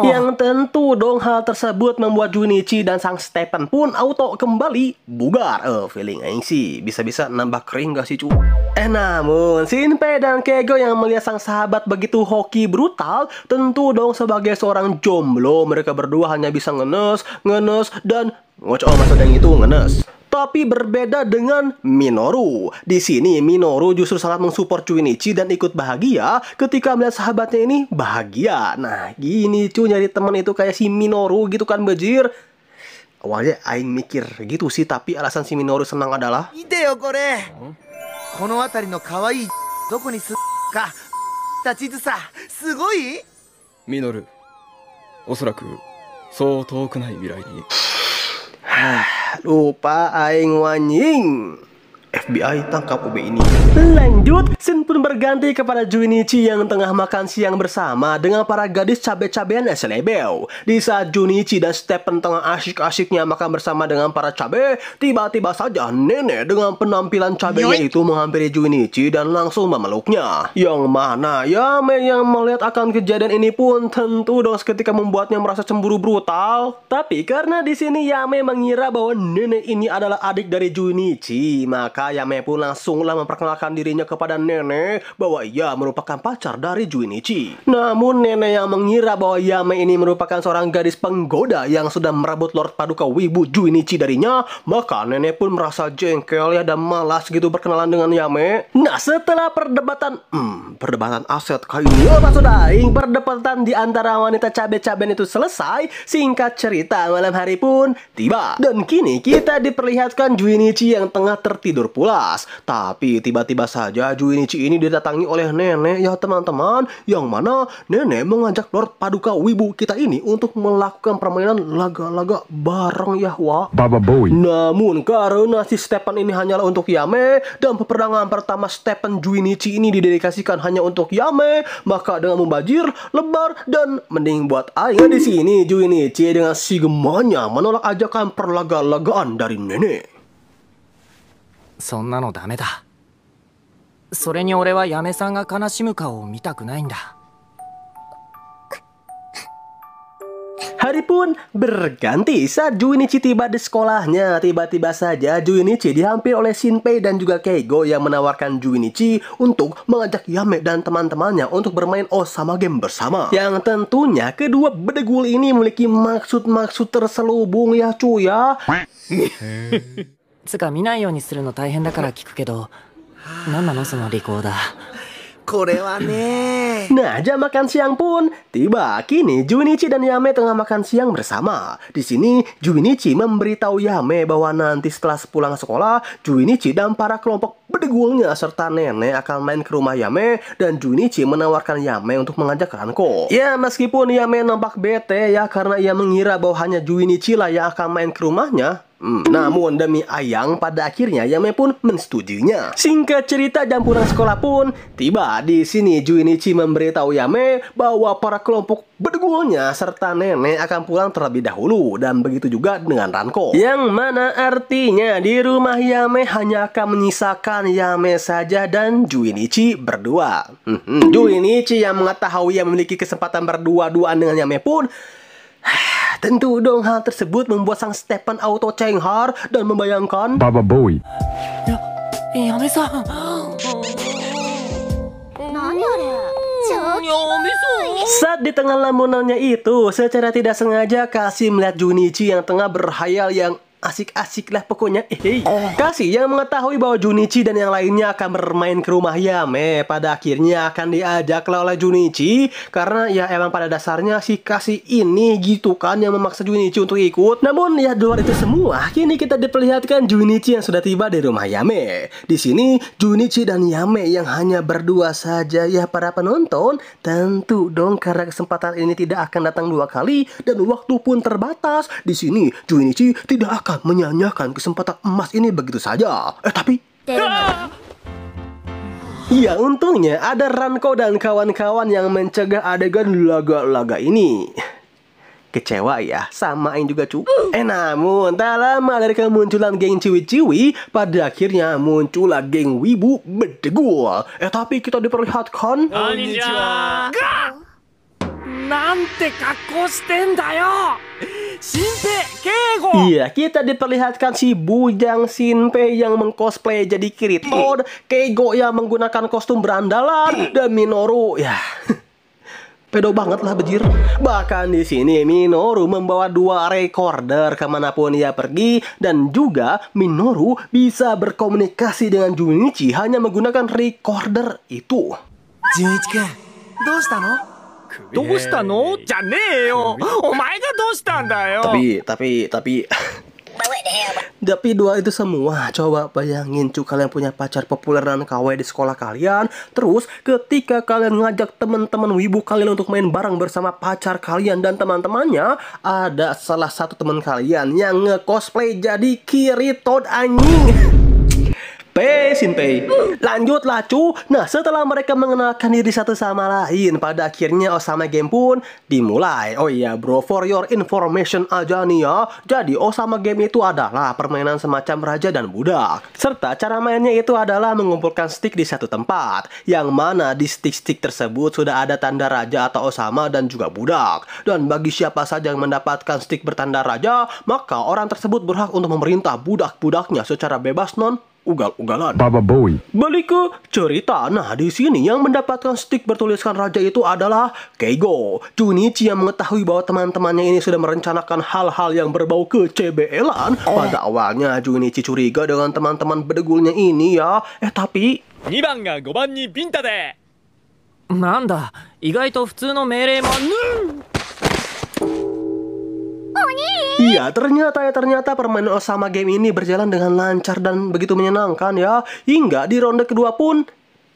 Yang tentu dong hal tersebut membuat Junichi dan sang Stephen pun auto kembali bugar. Feeling aing sih bisa-bisa nambah kering gak sih cu? Namun Shinpei dan Keigo yang melihat sang sahabat begitu hoki brutal, tentu dong sebagai seorang jomblo mereka berdua hanya bisa ngenes dan maksudnya itu ngenes. Tapi berbeda dengan Minoru. Di sini Minoru justru sangat mensupport Junichi dan ikut bahagia ketika melihat sahabatnya ini bahagia. Nah, gini cu, nyari teman itu kayak si Minoru gitu kan bejir. Awalnya aing mikir gitu sih, tapi alasan si Minoru senang adalah Ite yo kore. Kono atari no kawaii doko ni su ka tachizu sa sugoi? Minoru, おそらくそう遠くない未来に lupa aing wanying. FBI tangkap OB ini. Lanjut, scene pun berganti kepada Junichi yang tengah makan siang bersama dengan para gadis cabe-cabean selebel. Di saat Junichi dan Stephen tengah asyik-asyiknya makan bersama dengan para cabe, tiba-tiba saja nenek dengan penampilan cabenya itu menghampiri Junichi dan langsung memeluknya. Yang mana Yame yang melihat akan kejadian ini pun tentu dong seketika membuatnya merasa cemburu brutal. Tapi karena di sini Yame mengira bahwa nenek ini adalah adik dari Junichi, maka Yame pun langsunglah memperkenalkan dirinya kepada nenek bahwa ia merupakan pacar dari Junichi. Namun nenek yang mengira bahwa Yame ini merupakan seorang gadis penggoda yang sudah merebut Lord Paduka Wibu Junichi darinya, maka nenek pun merasa jengkel ya dan malas gitu berkenalan dengan Yame. Nah, setelah perdebatan aset kayak ini apa sudah perdebatan di antara wanita cabe-cabean itu selesai, singkat cerita malam hari pun tiba. Dan kini kita diperlihatkan Junichi yang tengah tertidur pulas. Tapi tiba-tiba saja Junichi ini didatangi oleh nenek ya teman-teman, yang mana nenek mengajak Lord Paduka Wibu kita ini untuk melakukan permainan laga-laga bareng ya wah. Namun karena si Stephen ini hanyalah untuk Yame dan peperangan pertama Stephen Junichi ini didedikasikan hanya untuk Yame, maka dengan membajir, lebar dan mending buat aing. Di sini Junichi dengan sigemanya menolak ajakan perlaga-lagaan dari nenek. そんなのダメだ。それに俺は嫁さんが悲しむ顔を見たくないんだ。 Hari pun berganti saat Junichi tiba di sekolahnya. Tiba-tiba saja Junichi dihampiri oleh Shinpei dan juga Keigo yang menawarkan Junichi untuk mengajak Yame dan teman-temannya untuk bermain Osama Game bersama. Yang tentunya kedua bedegul ini memiliki maksud-maksud terselubung ya cuy ya. つか見ないようにするの大変だから聞くけど、何なのそのリコーダー。 これはね。 Nah, jam makan siang pun tiba. Kini Junichi dan Yame tengah makan siang bersama. Di sini Junichi memberitahu Yame bahwa nanti setelah pulang sekolah, Junichi dan para kelompok bedegulnya serta nenek akan main ke rumah Yame, dan Junichi menawarkan Yame untuk mengajak Ranko. Ya, meskipun Yame nampak bete ya karena ia mengira bahwa hanya Junichi lah yang akan main ke rumahnya. Namun demi ayang pada akhirnya Yame pun mensetujuinya. Singkat cerita jam pulang sekolah pun tiba. Di sini Junichi memberitahu Yame bahwa para kelompok bedegulnya serta nenek akan pulang terlebih dahulu, dan begitu juga dengan Ranko. Yang mana artinya di rumah Yame hanya akan menyisakan Yame saja dan Junichi berdua. Junichi yang mengetahui yang memiliki kesempatan berdua-duaan dengan Yame pun tentu dong hal tersebut membuat sang Stephen auto cenghar dan membayangkan Baba Boy. Yame-san. Saat di tengah lamunannya itu, secara tidak sengaja Kasih melihat Junichi yang tengah berhayal yang asik-asik lah pokoknya. Kasih yang mengetahui bahwa Junichi dan yang lainnya akan bermain ke rumah Yame, pada akhirnya akan diajaklah oleh Junichi. Karena ya emang pada dasarnya si Kasih ini gitu kan yang memaksa Junichi untuk ikut. Namun ya di luar itu semua, kini kita diperlihatkan Junichi yang sudah tiba di rumah Yame. Di sini Junichi dan Yame yang hanya berdua saja ya para penonton. Tentu dong karena kesempatan ini tidak akan datang dua kali dan waktu pun terbatas. Di sini Junichi tidak akan menyanyiakan kesempatan emas ini begitu saja. Tapi ya untungnya ada Ranko dan kawan-kawan yang mencegah adegan laga-laga ini. Kecewa ya, samain juga cu. Namun tak lama dari kemunculan geng ciwi-ciwi, pada akhirnya muncullah geng wibu bedegul. Tapi kita diperlihatkan Konnichiwa. Nante kakko shiten da yo. Shinpei, Keigo. Iya, kita diperlihatkan si bujang Shinpei yang mengcosplay jadi Kirito, Keigo yang menggunakan kostum berandalan, dan Minoru ya pedo banget lah bejir. Bahkan di sini Minoru membawa 2 recorder kemanapun ia pergi, dan juga Minoru bisa berkomunikasi dengan Junichi hanya menggunakan recorder itu. Junichi-kun, どうしたの? どうしたのじゃねえよ。お前がどうしたんだよ。 Tapi dua itu semua, coba bayangin cu, kalian punya pacar populer dan KW di sekolah kalian. Terus ketika kalian ngajak teman-teman wibu kalian untuk main bareng bersama pacar kalian dan teman-temannya, ada salah satu teman kalian yang nge-cosplay jadi Kirito anjing. Shinpei. Lanjutlah cu. Nah, setelah mereka mengenalkan diri satu sama lain, pada akhirnya Osama Game pun dimulai. Oh iya bro, for your information aja nih ya. Jadi Osama Game itu adalah permainan semacam raja dan budak. Serta cara mainnya itu adalah mengumpulkan stick di satu tempat, yang mana di stick-stick tersebut sudah ada tanda raja atau Osama dan juga budak. Dan bagi siapa saja yang mendapatkan stick bertanda raja, maka orang tersebut berhak untuk memerintah budak-budaknya secara bebas non ugal-ugalan. Baba Bowie. Balik ke cerita. Nah, di sini yang mendapatkan stick bertuliskan raja itu adalah Keigo. Junichi yang mengetahui bahwa teman-temannya ini sudah merencanakan hal-hal yang berbau kecebel-an. Pada awalnya Junichi curiga dengan teman-teman bedegulnya ini ya. Tapi 2番が5番にビンタでなんだ、意外と普通の命令もiya, ternyata permainan Osama Game ini berjalan dengan lancar dan begitu menyenangkan ya. Hingga di ronde kedua pun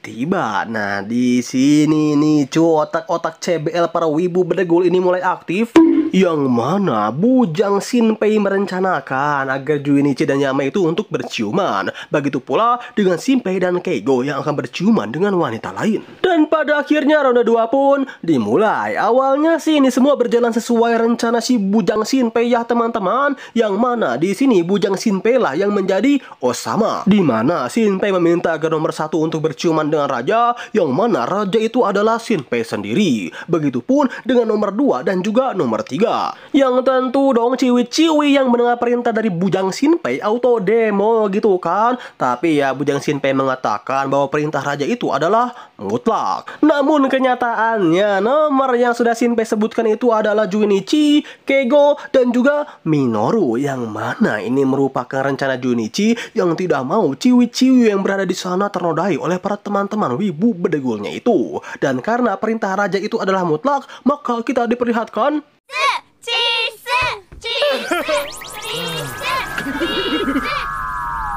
tiba. Nah, di sini nih otak-otak CBL para wibu bedegul ini mulai aktif. Yang mana bujang Shinpei merencanakan agar Junichi dan Yame itu untuk berciuman. Begitu pula dengan Shinpei dan Keigo yang akan berciuman dengan wanita lain. Dan pada akhirnya ronde 2 pun dimulai. Awalnya sih ini semua berjalan sesuai rencana si bujang Shinpei ya teman-teman. Yang mana di sini bujang Shinpei lah yang menjadi Osama. Di mana Shinpei meminta agar nomor 1 untuk berciuman dengan raja, yang mana raja itu adalah Shinpei sendiri. Begitupun dengan nomor 2 dan juga nomor 3. Yang tentu dong ciwi-ciwi yang mendengar perintah dari bujang Shinpei auto demo gitu kan. Tapi ya bujang Shinpei mengatakan bahwa perintah raja itu adalah mutlak. Namun kenyataannya nomor yang sudah Shinpei sebutkan itu adalah Junichi, Keigo, dan juga Minoru. Yang mana ini merupakan rencana Junichi yang tidak mau ciwi-ciwi yang berada di sana ternodai oleh para teman-teman wibu bedegulnya itu. Dan karena perintah raja itu adalah mutlak, maka kita diperlihatkan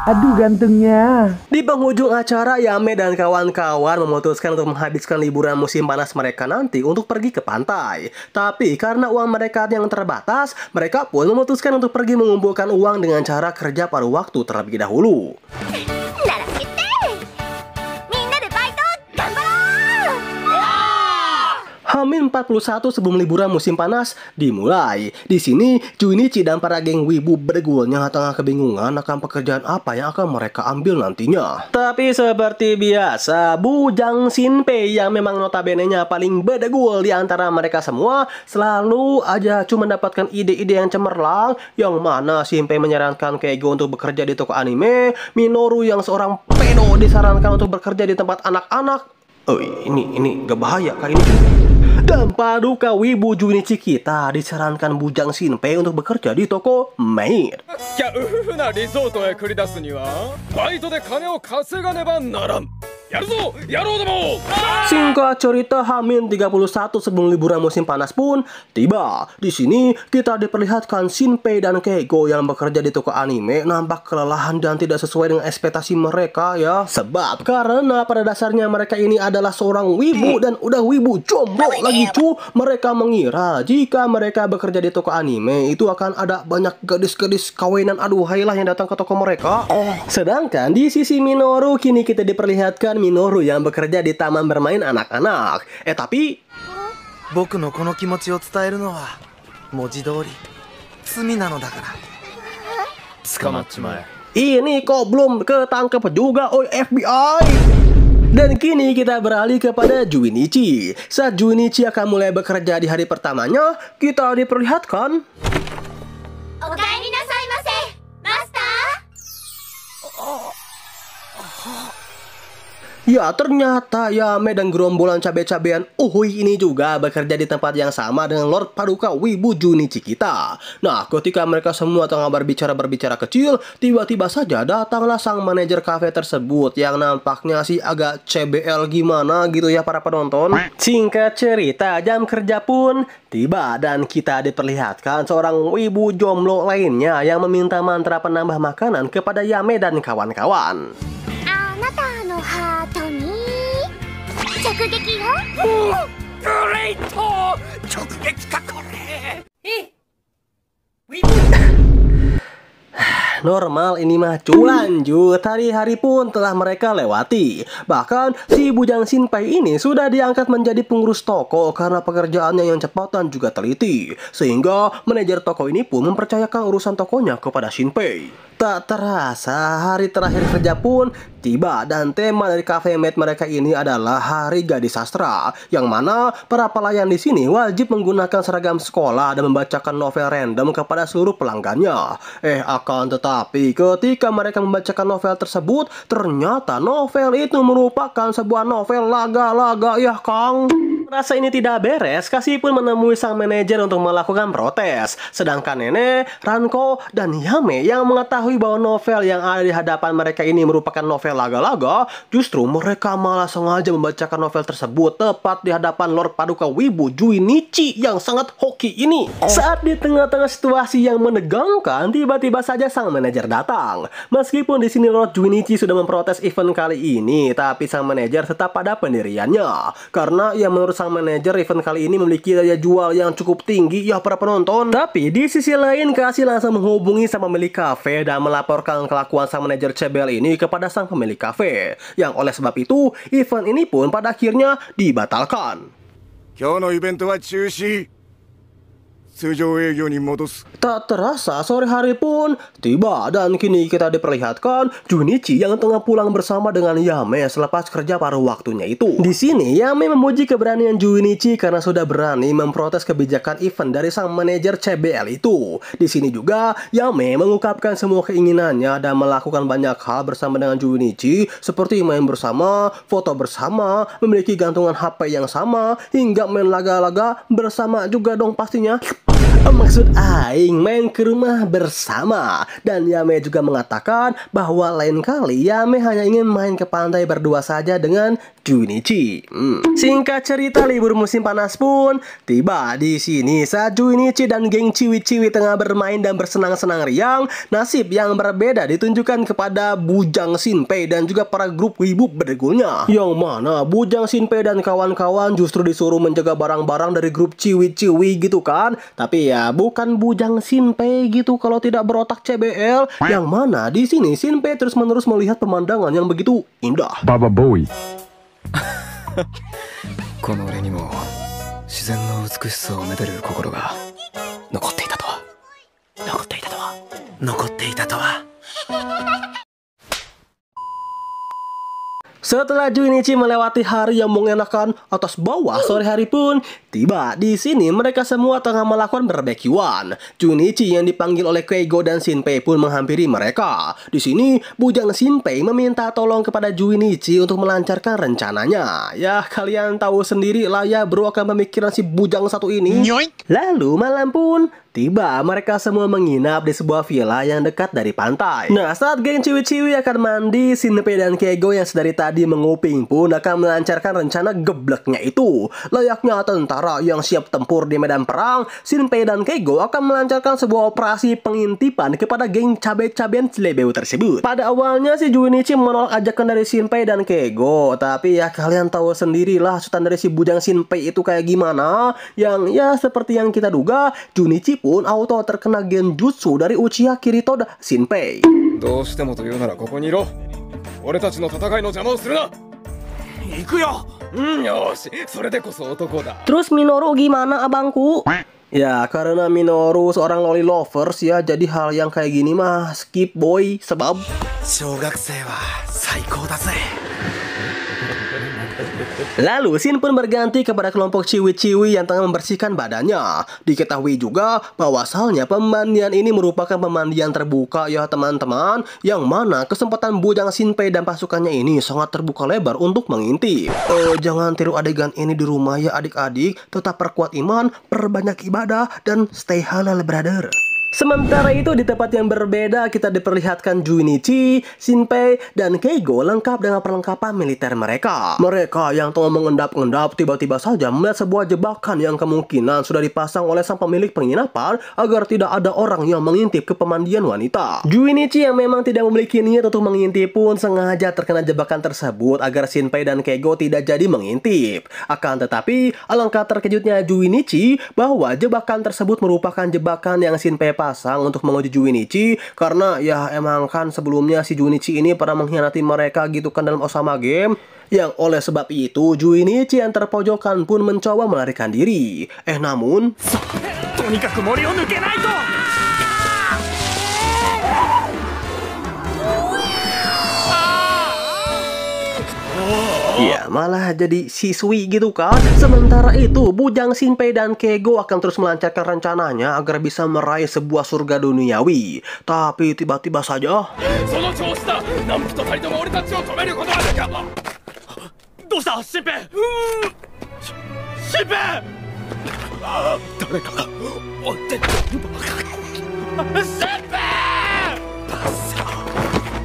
Aduh gantengnya. Di penghujung acara, Yame dan kawan-kawan memutuskan untuk menghabiskan liburan musim panas mereka nanti untuk pergi ke pantai. Tapi karena uang mereka yang terbatas, mereka pun memutuskan untuk pergi mengumpulkan uang dengan cara kerja paruh waktu terlebih dahulu. Hamin 41 sebelum liburan musim panas dimulai. Di sini Junichi dan para geng wibu bedegulnya tengah kebingungan akan pekerjaan apa yang akan mereka ambil nantinya. Tapi seperti biasa, bujang Shinpei yang memang notabene-nya paling bedegul di antara mereka semua selalu aja cuma mendapatkan ide-ide yang cemerlang. Yang mana Shinpei menyarankan Keigo untuk bekerja di toko anime, Minoru yang seorang pedo disarankan untuk bekerja di tempat anak-anak. Oh, ini gak bahaya kah ini? Dan paduka wibu Junichi kita disarankan bujang Shinpei untuk bekerja di toko maid. キャウフなリゾートへ繰り出すにはバイトで金を稼がねばならん。やるぞ、やろうでも。 Singkat cerita, Hamin 31 sebelum liburan musim panas pun tiba. Di sini kita diperlihatkan Shinpei dan Keigo yang bekerja di toko anime nampak kelelahan dan tidak sesuai dengan ekspektasi mereka ya. Sebab karena pada dasarnya mereka ini adalah seorang wibu dan udah wibu jomblo lagi cu. Mereka mengira jika mereka bekerja di toko anime itu akan ada banyak gadis-gadis kawinan aduhai lah yang datang ke toko mereka. Sedangkan di sisi Minoru kini kita diperlihatkan Minoru yang bekerja di taman bermain anak-anak. Tapi 僕のこの気持ちを伝えるのは文字通り罪なのだから。捕まっちまえ。 ini kok belum ketangkep juga oleh FBI. Dan kini kita beralih kepada Junichi. Saat Junichi akan mulai bekerja di hari pertamanya, kita diperlihatkan ya, ternyata Yame dan gerombolan cabe-cabean uhui ini juga bekerja di tempat yang sama dengan Lord Paduka wibu Junichi kita. Nah, ketika mereka semua tengah berbicara kecil, tiba-tiba saja datanglah sang manajer kafe tersebut yang nampaknya sih agak CBL gimana gitu ya para penonton. Singkat cerita, jam kerja pun tiba dan kita diperlihatkan seorang wibu jomblo lainnya yang meminta mantra penambah makanan kepada Yame dan kawan-kawan. normal ini mah lanjut. Hari-hari pun telah mereka lewati. Bahkan si bujang Shinpei ini sudah diangkat menjadi pengurus toko karena pekerjaannya yang cepat dan juga teliti. Sehingga manajer toko ini pun mempercayakan urusan tokonya kepada Shinpei. Tak terasa hari terakhir kerja pun tiba dan tema dari cafe mate mereka ini adalah Hari Gadis Sastra, yang mana para pelayan di sini wajib menggunakan seragam sekolah dan membacakan novel random kepada seluruh pelanggannya. Akan tetapi ketika mereka membacakan novel tersebut, ternyata novel itu merupakan sebuah novel laga-laga ya Kang. Rasa ini tidak beres, Kasih pun menemui sang manajer untuk melakukan protes. Sedangkan Nenek, Ranko, dan Yame yang mengetahui bahwa novel yang ada di hadapan mereka ini merupakan novel laga-laga, justru mereka malah sengaja membacakan novel tersebut tepat di hadapan Lord Paduka Wibu Juinichi yang sangat hoki ini. Saat di tengah-tengah situasi yang menegangkan, tiba-tiba saja sang manajer datang. Meskipun di sini Lord Juinichi sudah memprotes event kali ini, tapi sang manajer tetap pada pendiriannya. Karena yang menurut sang manajer, event kali ini memiliki daya jual yang cukup tinggi ya para penonton. Tapi di sisi lain, Kasih langsung menghubungi sang pemilik kafe dan melaporkan kelakuan sang manajer CBL ini kepada sang pemilik kafe. Yang oleh sebab itu, event ini pun pada akhirnya dibatalkan. Tak terasa sore hari pun tiba dan kini kita diperlihatkan Junichi yang tengah pulang bersama dengan Yame selepas kerja pada waktunya itu. Di sini Yame memuji keberanian Junichi karena sudah berani memprotes kebijakan event dari sang manajer CBL itu. Di sini juga Yame mengungkapkan semua keinginannya dan melakukan banyak hal bersama dengan Junichi, seperti main bersama, foto bersama, memiliki gantungan HP yang sama, hingga main laga-laga bersama juga dong pastinya. Maksud Aing main ke rumah bersama. Dan Yame juga mengatakan bahwa lain kali Yame hanya ingin main ke pantai berdua saja dengan Junichi. Singkat cerita, libur musim panas pun tiba di sini saat Junichi dan geng ciwi-ciwi tengah bermain dan bersenang-senang riang. Nasib yang berbeda ditunjukkan kepada Bujang Shinpei dan juga para grup wibu berdegulnya, yang mana Bujang Shinpei dan kawan-kawan justru disuruh menjaga barang-barang dari grup ciwi-ciwi gitu kan. Tapi ya bukan Bujang Shinpei gitu kalau tidak berotak CBL, yang mana di sini Shinpei terus-menerus melihat pemandangan yang begitu indah. Baba Boy. この俺にも自然の美しさをめでる心が残っていたとは。Setelah Junichi melewati hari yang mengenakan atas bawah, sore hari pun tiba. Di sini mereka semua tengah melakukan barbekyuan. Junichi yang dipanggil oleh Keigo dan Shinpei pun menghampiri mereka. Di sini Bujang Shinpei meminta tolong kepada Junichi untuk melancarkan rencananya. Ya kalian tahu sendiri lah ya bro akan pemikiran si Bujang satu ini. Lalu malam pun tiba, mereka semua menginap di sebuah villa yang dekat dari pantai. Nah, saat geng ciwi-ciwi akan mandi, Shinpei dan Keigo yang sedari tadi menguping pun akan melancarkan rencana gebleknya itu. Layaknya tentara yang siap tempur di medan perang, Shinpei dan Keigo akan melancarkan sebuah operasi pengintipan kepada geng cabe-cabean Slebeu tersebut. Pada awalnya si Junichi menolak ajakan dari Shinpei dan Keigo, tapi ya kalian tahu sendirilah sultan dari si Bujang Shinpei itu kayak gimana. Yang ya seperti yang kita duga, Junichi pun auto terkena genjutsu dari Uchiha Kirito dan Shinpei. どうしてもというならここにいろ。俺たちの戦いの邪魔をするな。行くよ。よし、それでこそ男だ。 Terus Minoru gimana abangku? Ya karena Minoru seorang loli lovers ya, jadi hal yang kayak gini mah skip boy, sebab 小学生は最高だぜ。 Lalu Shin pun berganti kepada kelompok ciwi-ciwi yang tengah membersihkan badannya. Diketahui juga bahwasalnya pemandian ini merupakan pemandian terbuka ya teman-teman, yang mana kesempatan Bujang Shinpei dan pasukannya ini sangat terbuka lebar untuk mengintip. Jangan tiru adegan ini di rumah ya adik-adik, tetap perkuat iman, perbanyak ibadah, dan stay halal brother. Sementara itu di tempat yang berbeda kita diperlihatkan Junichi, Shinpei, dan Keigo lengkap dengan perlengkapan militer mereka. Mereka yang tengah mengendap-endap tiba-tiba saja melihat sebuah jebakan yang kemungkinan sudah dipasang oleh sang pemilik penginapan agar tidak ada orang yang mengintip ke pemandian wanita. Junichi yang memang tidak memiliki niat untuk mengintip pun sengaja terkena jebakan tersebut agar Shinpei dan Keigo tidak jadi mengintip. Akan tetapi alangkah terkejutnya Junichi bahwa jebakan tersebut merupakan jebakan yang Shinpei pasang untuk menguji Junichi karena ya emang kan sebelumnya si Junichi ini pernah mengkhianati mereka gitu kan dalam Osama Game. Yang oleh sebab itu Junichi yang terpojokan pun mencoba melarikan diri. Namun ya malah jadi siswi gitu kan. Sementara itu Bujang Shinpei dan Keigo akan terus melancarkan rencananya agar bisa meraih sebuah surga duniawi. Tapi tiba-tiba saja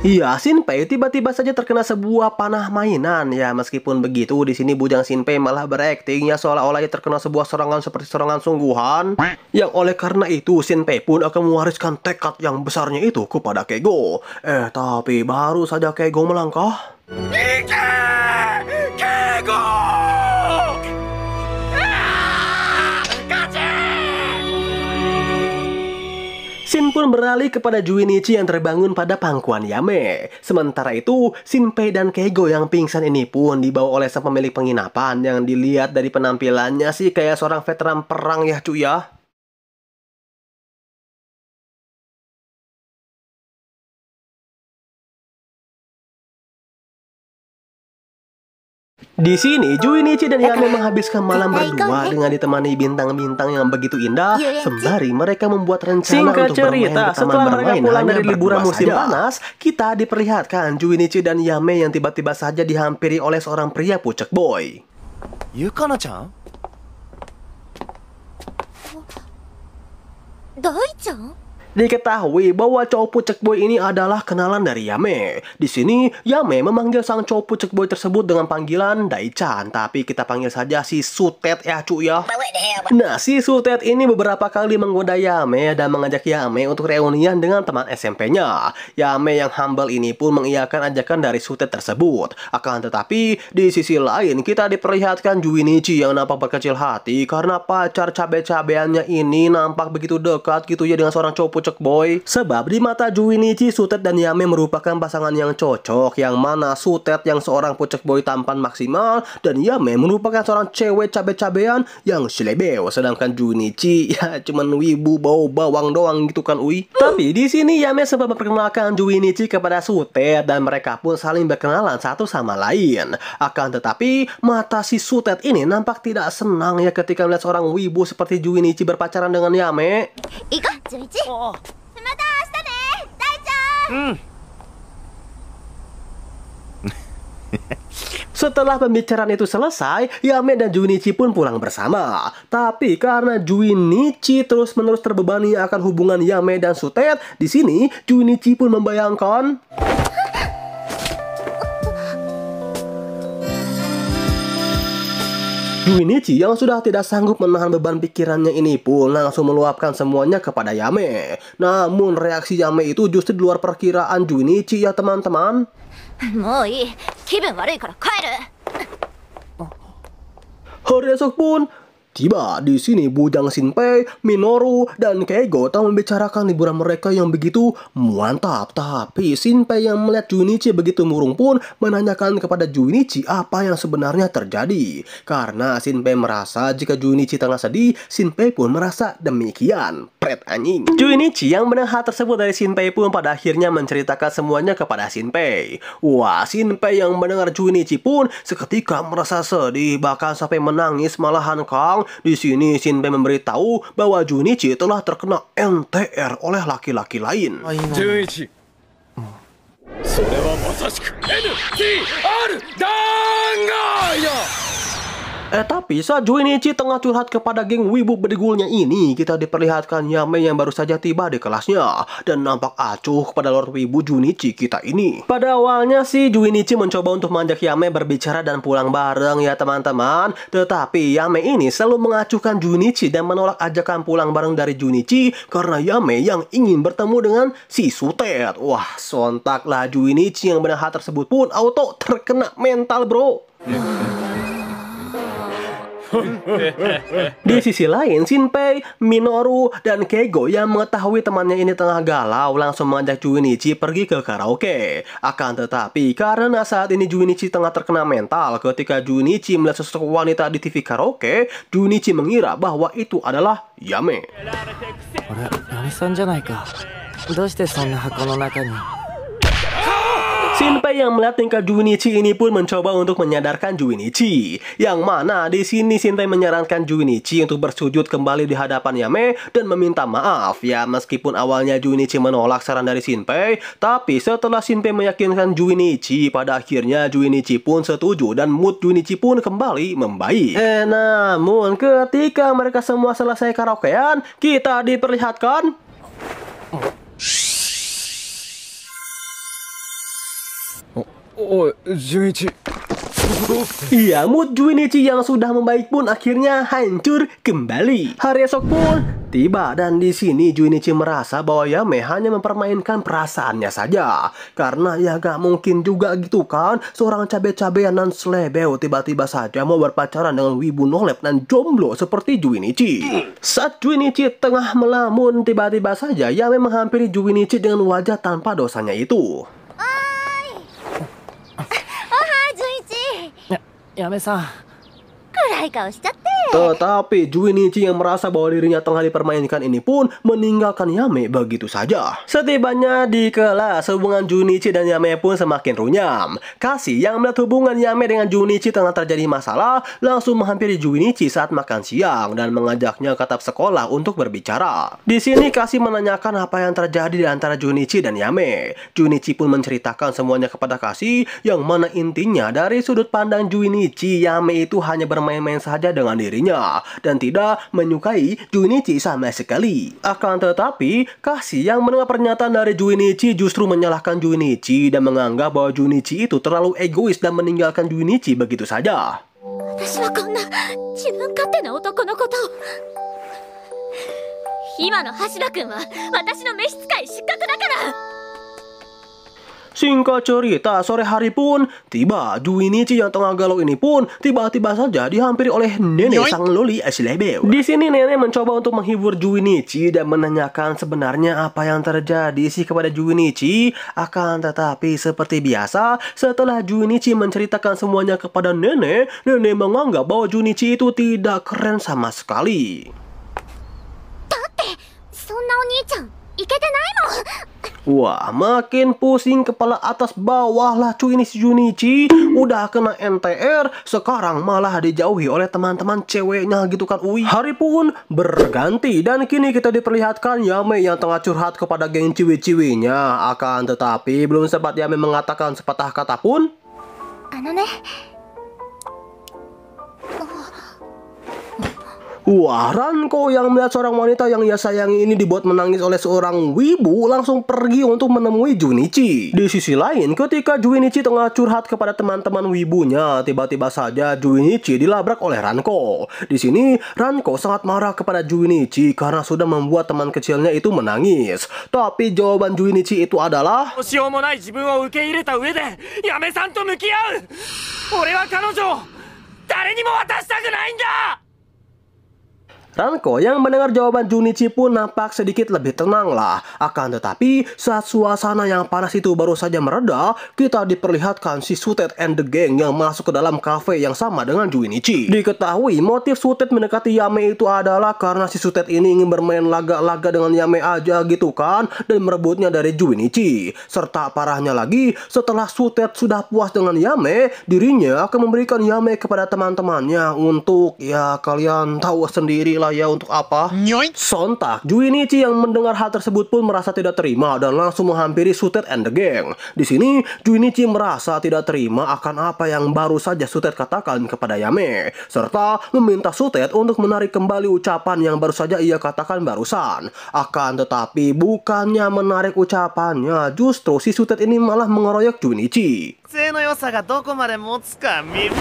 iya, Shinpei tiba-tiba saja terkena sebuah panah mainan. Ya, meskipun begitu, di sini Bujang Shinpei malah berakting ya seolah-olah ia terkena sebuah serangan seperti serangan sungguhan. Yang oleh karena itu, Shinpei pun akan mewariskan tekad yang besarnya itu kepada Keigo. Tapi baru saja Keigo melangkah, Keigo! Shin pun beralih kepada Junichi yang terbangun pada pangkuan Yame. Sementara itu, Shinpei dan Keigo yang pingsan ini pun dibawa oleh sang pemilik penginapan yang dilihat dari penampilannya sih kayak seorang veteran perang ya cuy ya. Di sini, Junichi dan Yame menghabiskan malam berdua dengan ditemani bintang-bintang yang begitu indah, sembari mereka membuat rencana untuk bermain ke taman setelah mereka bermain pulang hanya dari liburan berdua musim saja. panas, Kita diperlihatkan Junichi dan Yame yang tiba-tiba saja dihampiri oleh seorang pria pucek boy. Yukana-chan? Dai-chan? Diketahui bahwa cowok pucek boy ini adalah kenalan dari Yame. Di sini, Yame memanggil sang cowok pucek boy tersebut dengan panggilan Dai-chan, tapi kita panggil saja si Sutet ya cuy ya. Nah, si Sutet ini beberapa kali menggoda Yame dan mengajak Yame untuk reunian dengan teman SMP-nya. Yame yang humble ini pun mengiyakan ajakan dari Sutet tersebut. Akan tetapi, di sisi lain kita diperlihatkan Junichi yang nampak berkecil hati karena pacar cabe-cabeannya ini nampak begitu dekat gitu ya dengan seorang cowok pucek boy. Sebab di mata Junichi, Sutet dan Yame merupakan pasangan yang cocok, yang mana Sutet yang seorang pucek boy tampan maksimal dan Yame merupakan seorang cewek cabe-cabean yang selebeo, sedangkan Junichi ya cuman wibu bau bawang doang gitu kan ui. Tapi di sini Yame sempat memperkenalkan Junichi kepada Sutet dan mereka pun saling berkenalan satu sama lain. Akan tetapi mata si Sutet ini nampak tidak senang ya ketika melihat seorang wibu seperti Junichi berpacaran dengan Yame. Iko, Junichi. Mata ashita ne, Dai-chan. Setelah pembicaraan itu selesai, Yame dan Junichi pun pulang bersama. Tapi karena Junichi terus-menerus terbebani akan hubungan Yame dan Sutet, di sini Junichi pun membayangkan Junichi yang sudah tidak sanggup menahan beban pikirannya ini pun langsung meluapkan semuanya kepada Yame. Namun reaksi Yame itu justru di luar perkiraan Junichi ya teman-teman. Mau ii, kibun warui kara kaeru. Hari esok pun tiba di sini Bujang Shinpei, Minoru, dan Keigo telah membicarakan liburan mereka yang begitu mantap. Tapi Shinpei yang melihat Junichi begitu murung pun menanyakan kepada Junichi apa yang sebenarnya terjadi. Karena Shinpei merasa jika Junichi tengah sedih, Shinpei pun merasa demikian. Pret anjing. Junichi yang mendengar hal tersebut dari Shinpei pun pada akhirnya menceritakan semuanya kepada Shinpei. Wah, Shinpei yang mendengar Junichi pun seketika merasa sedih, bahkan sampai menangis malahan Kang. Di sini Shinpei memberitahu bahwa Junichi telah terkena NTR oleh laki-laki lain. Junichi. それはまさしく NTR だがや。 Tapi saat Junichi tengah curhat kepada geng wibu bedegulnya ini, kita diperlihatkan Yame yang baru saja tiba di kelasnya dan nampak acuh kepada Lord Wibu Junichi kita ini. Pada awalnya sih Junichi mencoba untuk mengajak Yame berbicara dan pulang bareng ya teman-teman. Tetapi Yame ini selalu mengacuhkan Junichi dan menolak ajakan pulang bareng dari Junichi karena Yame yang ingin bertemu dengan si Sutet. Wah, sontaklah Junichi yang benar hal tersebut pun auto terkena mental bro. Di sisi lain, Shinpei, Minoru, dan Keigo yang mengetahui temannya ini tengah galau langsung mengajak Junichi pergi ke karaoke. Akan tetapi, karena saat ini Junichi tengah terkena mental ketika Junichi melihat sosok wanita di TV karaoke, Junichi mengira bahwa itu adalah Yame. あれ、ヤメさんじゃないか。どうしてそんな箱の中に。 Shinpei yang melihat tingkah Junichi ini pun mencoba untuk menyadarkan Junichi. Yang mana di sini Shinpei menyarankan Junichi untuk bersujud kembali di hadapan Yame dan meminta maaf. Ya, meskipun awalnya Junichi menolak saran dari Shinpei, tapi setelah Shinpei meyakinkan Junichi, pada akhirnya Junichi pun setuju dan mood Junichi pun kembali membaik. Namun ketika mereka semua selesai karaokean, kita diperlihatkanおい、純一。 iya, mood Junichi yang sudah membaik pun akhirnya hancur kembali. Hari esok pun tiba dan di sini Junichi merasa bahwa Yame hanya mempermainkan perasaannya saja. Karena ya gak mungkin juga gitu kan, seorang cabe-cabean dan selebeo tiba-tiba saja mau berpacaran dengan wibu nolep dan jomblo seperti Junichi. Saat Junichi tengah melamun, tiba-tiba saja Yame menghampiri Junichi dengan wajah tanpa dosanya itu. ヤメさん。 暗い顔しちゃって。 Tetapi Junichi yang merasa bahwa dirinya tengah dipermainkan ini pun meninggalkan Yame begitu saja. Setibanya di kelas, hubungan Junichi dan Yame pun semakin runyam. Kasih yang melihat hubungan Yame dengan Junichi tengah terjadi masalah langsung menghampiri Junichi saat makan siang dan mengajaknya ke atap sekolah untuk berbicara. Di sini Kasih menanyakan apa yang terjadi di antara Junichi dan Yame. Junichi pun menceritakan semuanya kepada Kasih, yang mana intinya dari sudut pandang Junichi, Yame itu hanya bermain-main saja dengan dirinya dan tidak menyukai Junichi sama sekali. Akan tetapi, Kasih yang mendengar pernyataan dari Junichi justru menyalahkan Junichi dan menganggap bahwa Junichi itu terlalu egois dan meninggalkan Junichi begitu saja. 私はこんな自分勝手な男のことを。今の橋田君は私の召使い失格だから。 Singkat cerita, sore hari pun tiba. Junichi yang tengah galau ini pun tiba-tiba saja dihampiri oleh nenek sang loli selebeo. Di sini nenek mencoba untuk menghibur Junichi dan menanyakan sebenarnya apa yang terjadi sih kepada Junichi. Akan tetapi seperti biasa, setelah Junichi menceritakan semuanya kepada nenek, nenek menganggap bahwa Junichi itu tidak keren sama sekali. だってそんなお兄ちゃんイケてないもん。 Wah, makin pusing kepala atas bawah lah cuy ini si Junichi. Udah kena NTR, sekarang malah dijauhi oleh teman-teman ceweknya gitu kan. Hari pun berganti dan kini kita diperlihatkan Yame yang tengah curhat kepada geng ciwi-ciwinya. Akan tetapi belum sempat Yame mengatakan sepatah kata pun. Wah, Ranko yang melihat seorang wanita yang ia sayangi ini dibuat menangis oleh seorang wibu langsung pergi untuk menemui Junichi. Di sisi lain, ketika Junichi tengah curhat kepada teman-teman wibunya, tiba-tiba saja Junichi dilabrak oleh Ranko. Di sini, Ranko sangat marah kepada Junichi karena sudah membuat teman kecilnya itu menangis. Tapi jawaban Junichi itu adalah, Ranko yang mendengar jawaban Junichi pun nampak sedikit lebih tenang lah. Akan tetapi saat suasana yang panas itu baru saja mereda, kita diperlihatkan si Sutet and the Gang yang masuk ke dalam kafe yang sama dengan Junichi. Diketahui motif Sutet mendekati Yame itu adalah karena si Sutet ini ingin bermain laga-laga dengan Yame aja gitu kan, dan merebutnya dari Junichi. Serta parahnya lagi, setelah Sutet sudah puas dengan Yame, dirinya akan memberikan Yame kepada teman-temannya untuk, ya kalian tahu sendiri lah ya untuk apa. Sontak, Junichi yang mendengar hal tersebut pun merasa tidak terima dan langsung menghampiri Sutet and the Gang. Di sini, Junichi merasa tidak terima akan apa yang baru saja Sutet katakan kepada Yame, serta meminta Sutet untuk menarik kembali ucapan yang baru saja ia katakan barusan. Akan tetapi bukannya menarik ucapannya, justru si Sutet ini malah mengeroyok Junichi. 性の良さがどこまで持つか見る。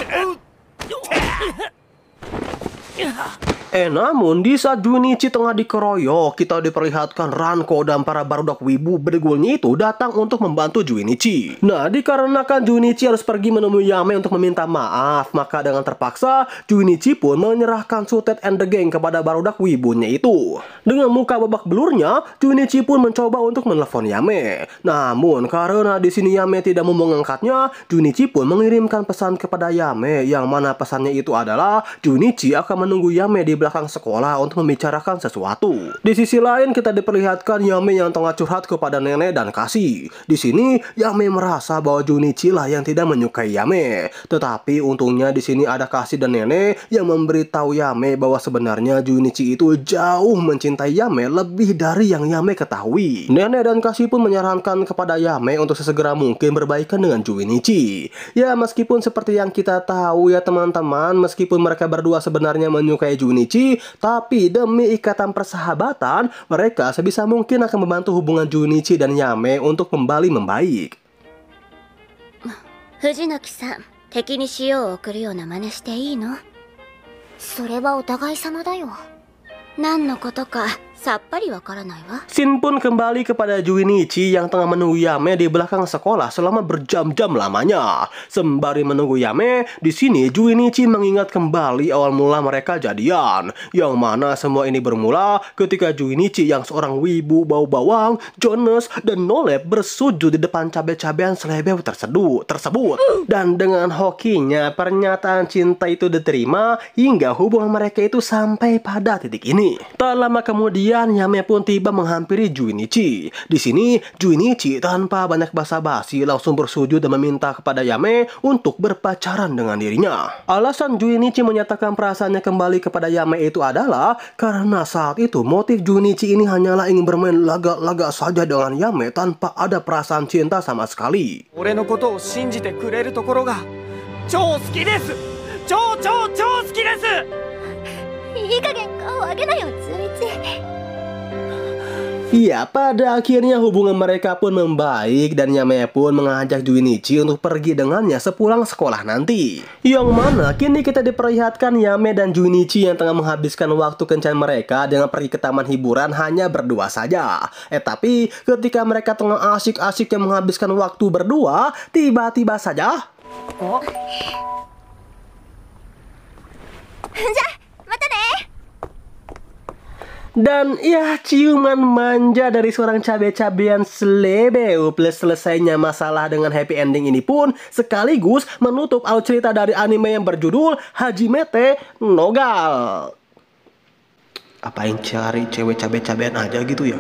Namun di saat Junichi tengah dikeroyok, kita diperlihatkan Ranko dan para barudak wibu berdegulnya itu datang untuk membantu Junichi. Nah, dikarenakan Junichi harus pergi menemui Yame untuk meminta maaf, maka dengan terpaksa Junichi pun menyerahkan Sutet and the Gang kepada barudak wibunya itu. Dengan muka babak belurnya, Junichi pun mencoba untuk menelepon Yame. Namun karena di sini Yame tidak mau mengangkatnya, Junichi pun mengirimkan pesan kepada Yame, yang mana pesannya itu adalah Junichi akan menunggu Yame di belakang sekolah untuk membicarakan sesuatu. Di sisi lain kita diperlihatkan Yame yang tengah curhat kepada nenek dan Kasi. Di sini Yame merasa bahwa Junichi lah yang tidak menyukai Yame. Tetapi untungnya di sini ada Kasi dan nenek yang memberitahu Yame bahwa sebenarnya Junichi itu jauh mencintai Yame lebih dari yang Yame ketahui. Nenek dan Kasi pun menyarankan kepada Yame untuk sesegera mungkin berbaikan dengan Junichi. Ya, meskipun seperti yang kita tahu ya teman-teman, meskipun mereka berdua sebenarnya menyukai Junichi, tapi demi ikatan persahabatan, mereka sebisa mungkin akan membantu hubungan Junichi dan Yame untuk kembali membaik. Fujinaki-san, 敵に塩を送るような真似していいの？それはお互い様だよ。何のことかさっぱりわからないわ。Shin pun kembali kepada Junichi yang tengah menunggu Yame di belakang sekolah selama berjam-jam lamanya. Sembari menunggu Yame, di sini Junichi mengingat kembali awal mula mereka jadian. Yang mana semua ini bermula ketika Junichi yang seorang wibu bau bawang, Jonas, dan Nolep bersujud di depan cabe-cabean selebew tersebut. Dan dengan hokinya pernyataan cinta itu diterima hingga hubungan mereka itu sampai pada titik ini. Tak lama kemudian Yame pun tiba menghampiri Junichi. Di sini Junichi tanpa banyak basa-basi langsung bersujud dan meminta kepada Yame untuk berpacaran dengan dirinya. Alasan Junichi menyatakan perasaannya kembali kepada Yame itu adalah karena saat itu motif Junichi ini hanyalah ingin bermain laga-laga saja dengan Yame tanpa ada perasaan cinta sama sekali. 俺のことを信じてくれるところが超好きです。超好きです。いい加減顔上げなよ、ズイチ。 Ya, pada akhirnya hubungan mereka pun membaik dan Yame pun mengajak Junichi untuk pergi dengannya sepulang sekolah nanti. Yang mana kini kita diperlihatkan Yame dan Junichi yang tengah menghabiskan waktu kencan mereka dengan pergi ke taman hiburan hanya berdua saja. Tapi ketika mereka tengah asik-asiknya menghabiskan waktu berdua, tiba-tiba saja... Dan ya, ciuman manja dari seorang cabe-cabean selebew plus selesainya masalah dengan happy ending ini pun sekaligus menutup alur cerita dari anime yang berjudul Hajimete Nogal. Apa yang cari cewek cabe-cabean aja gitu ya?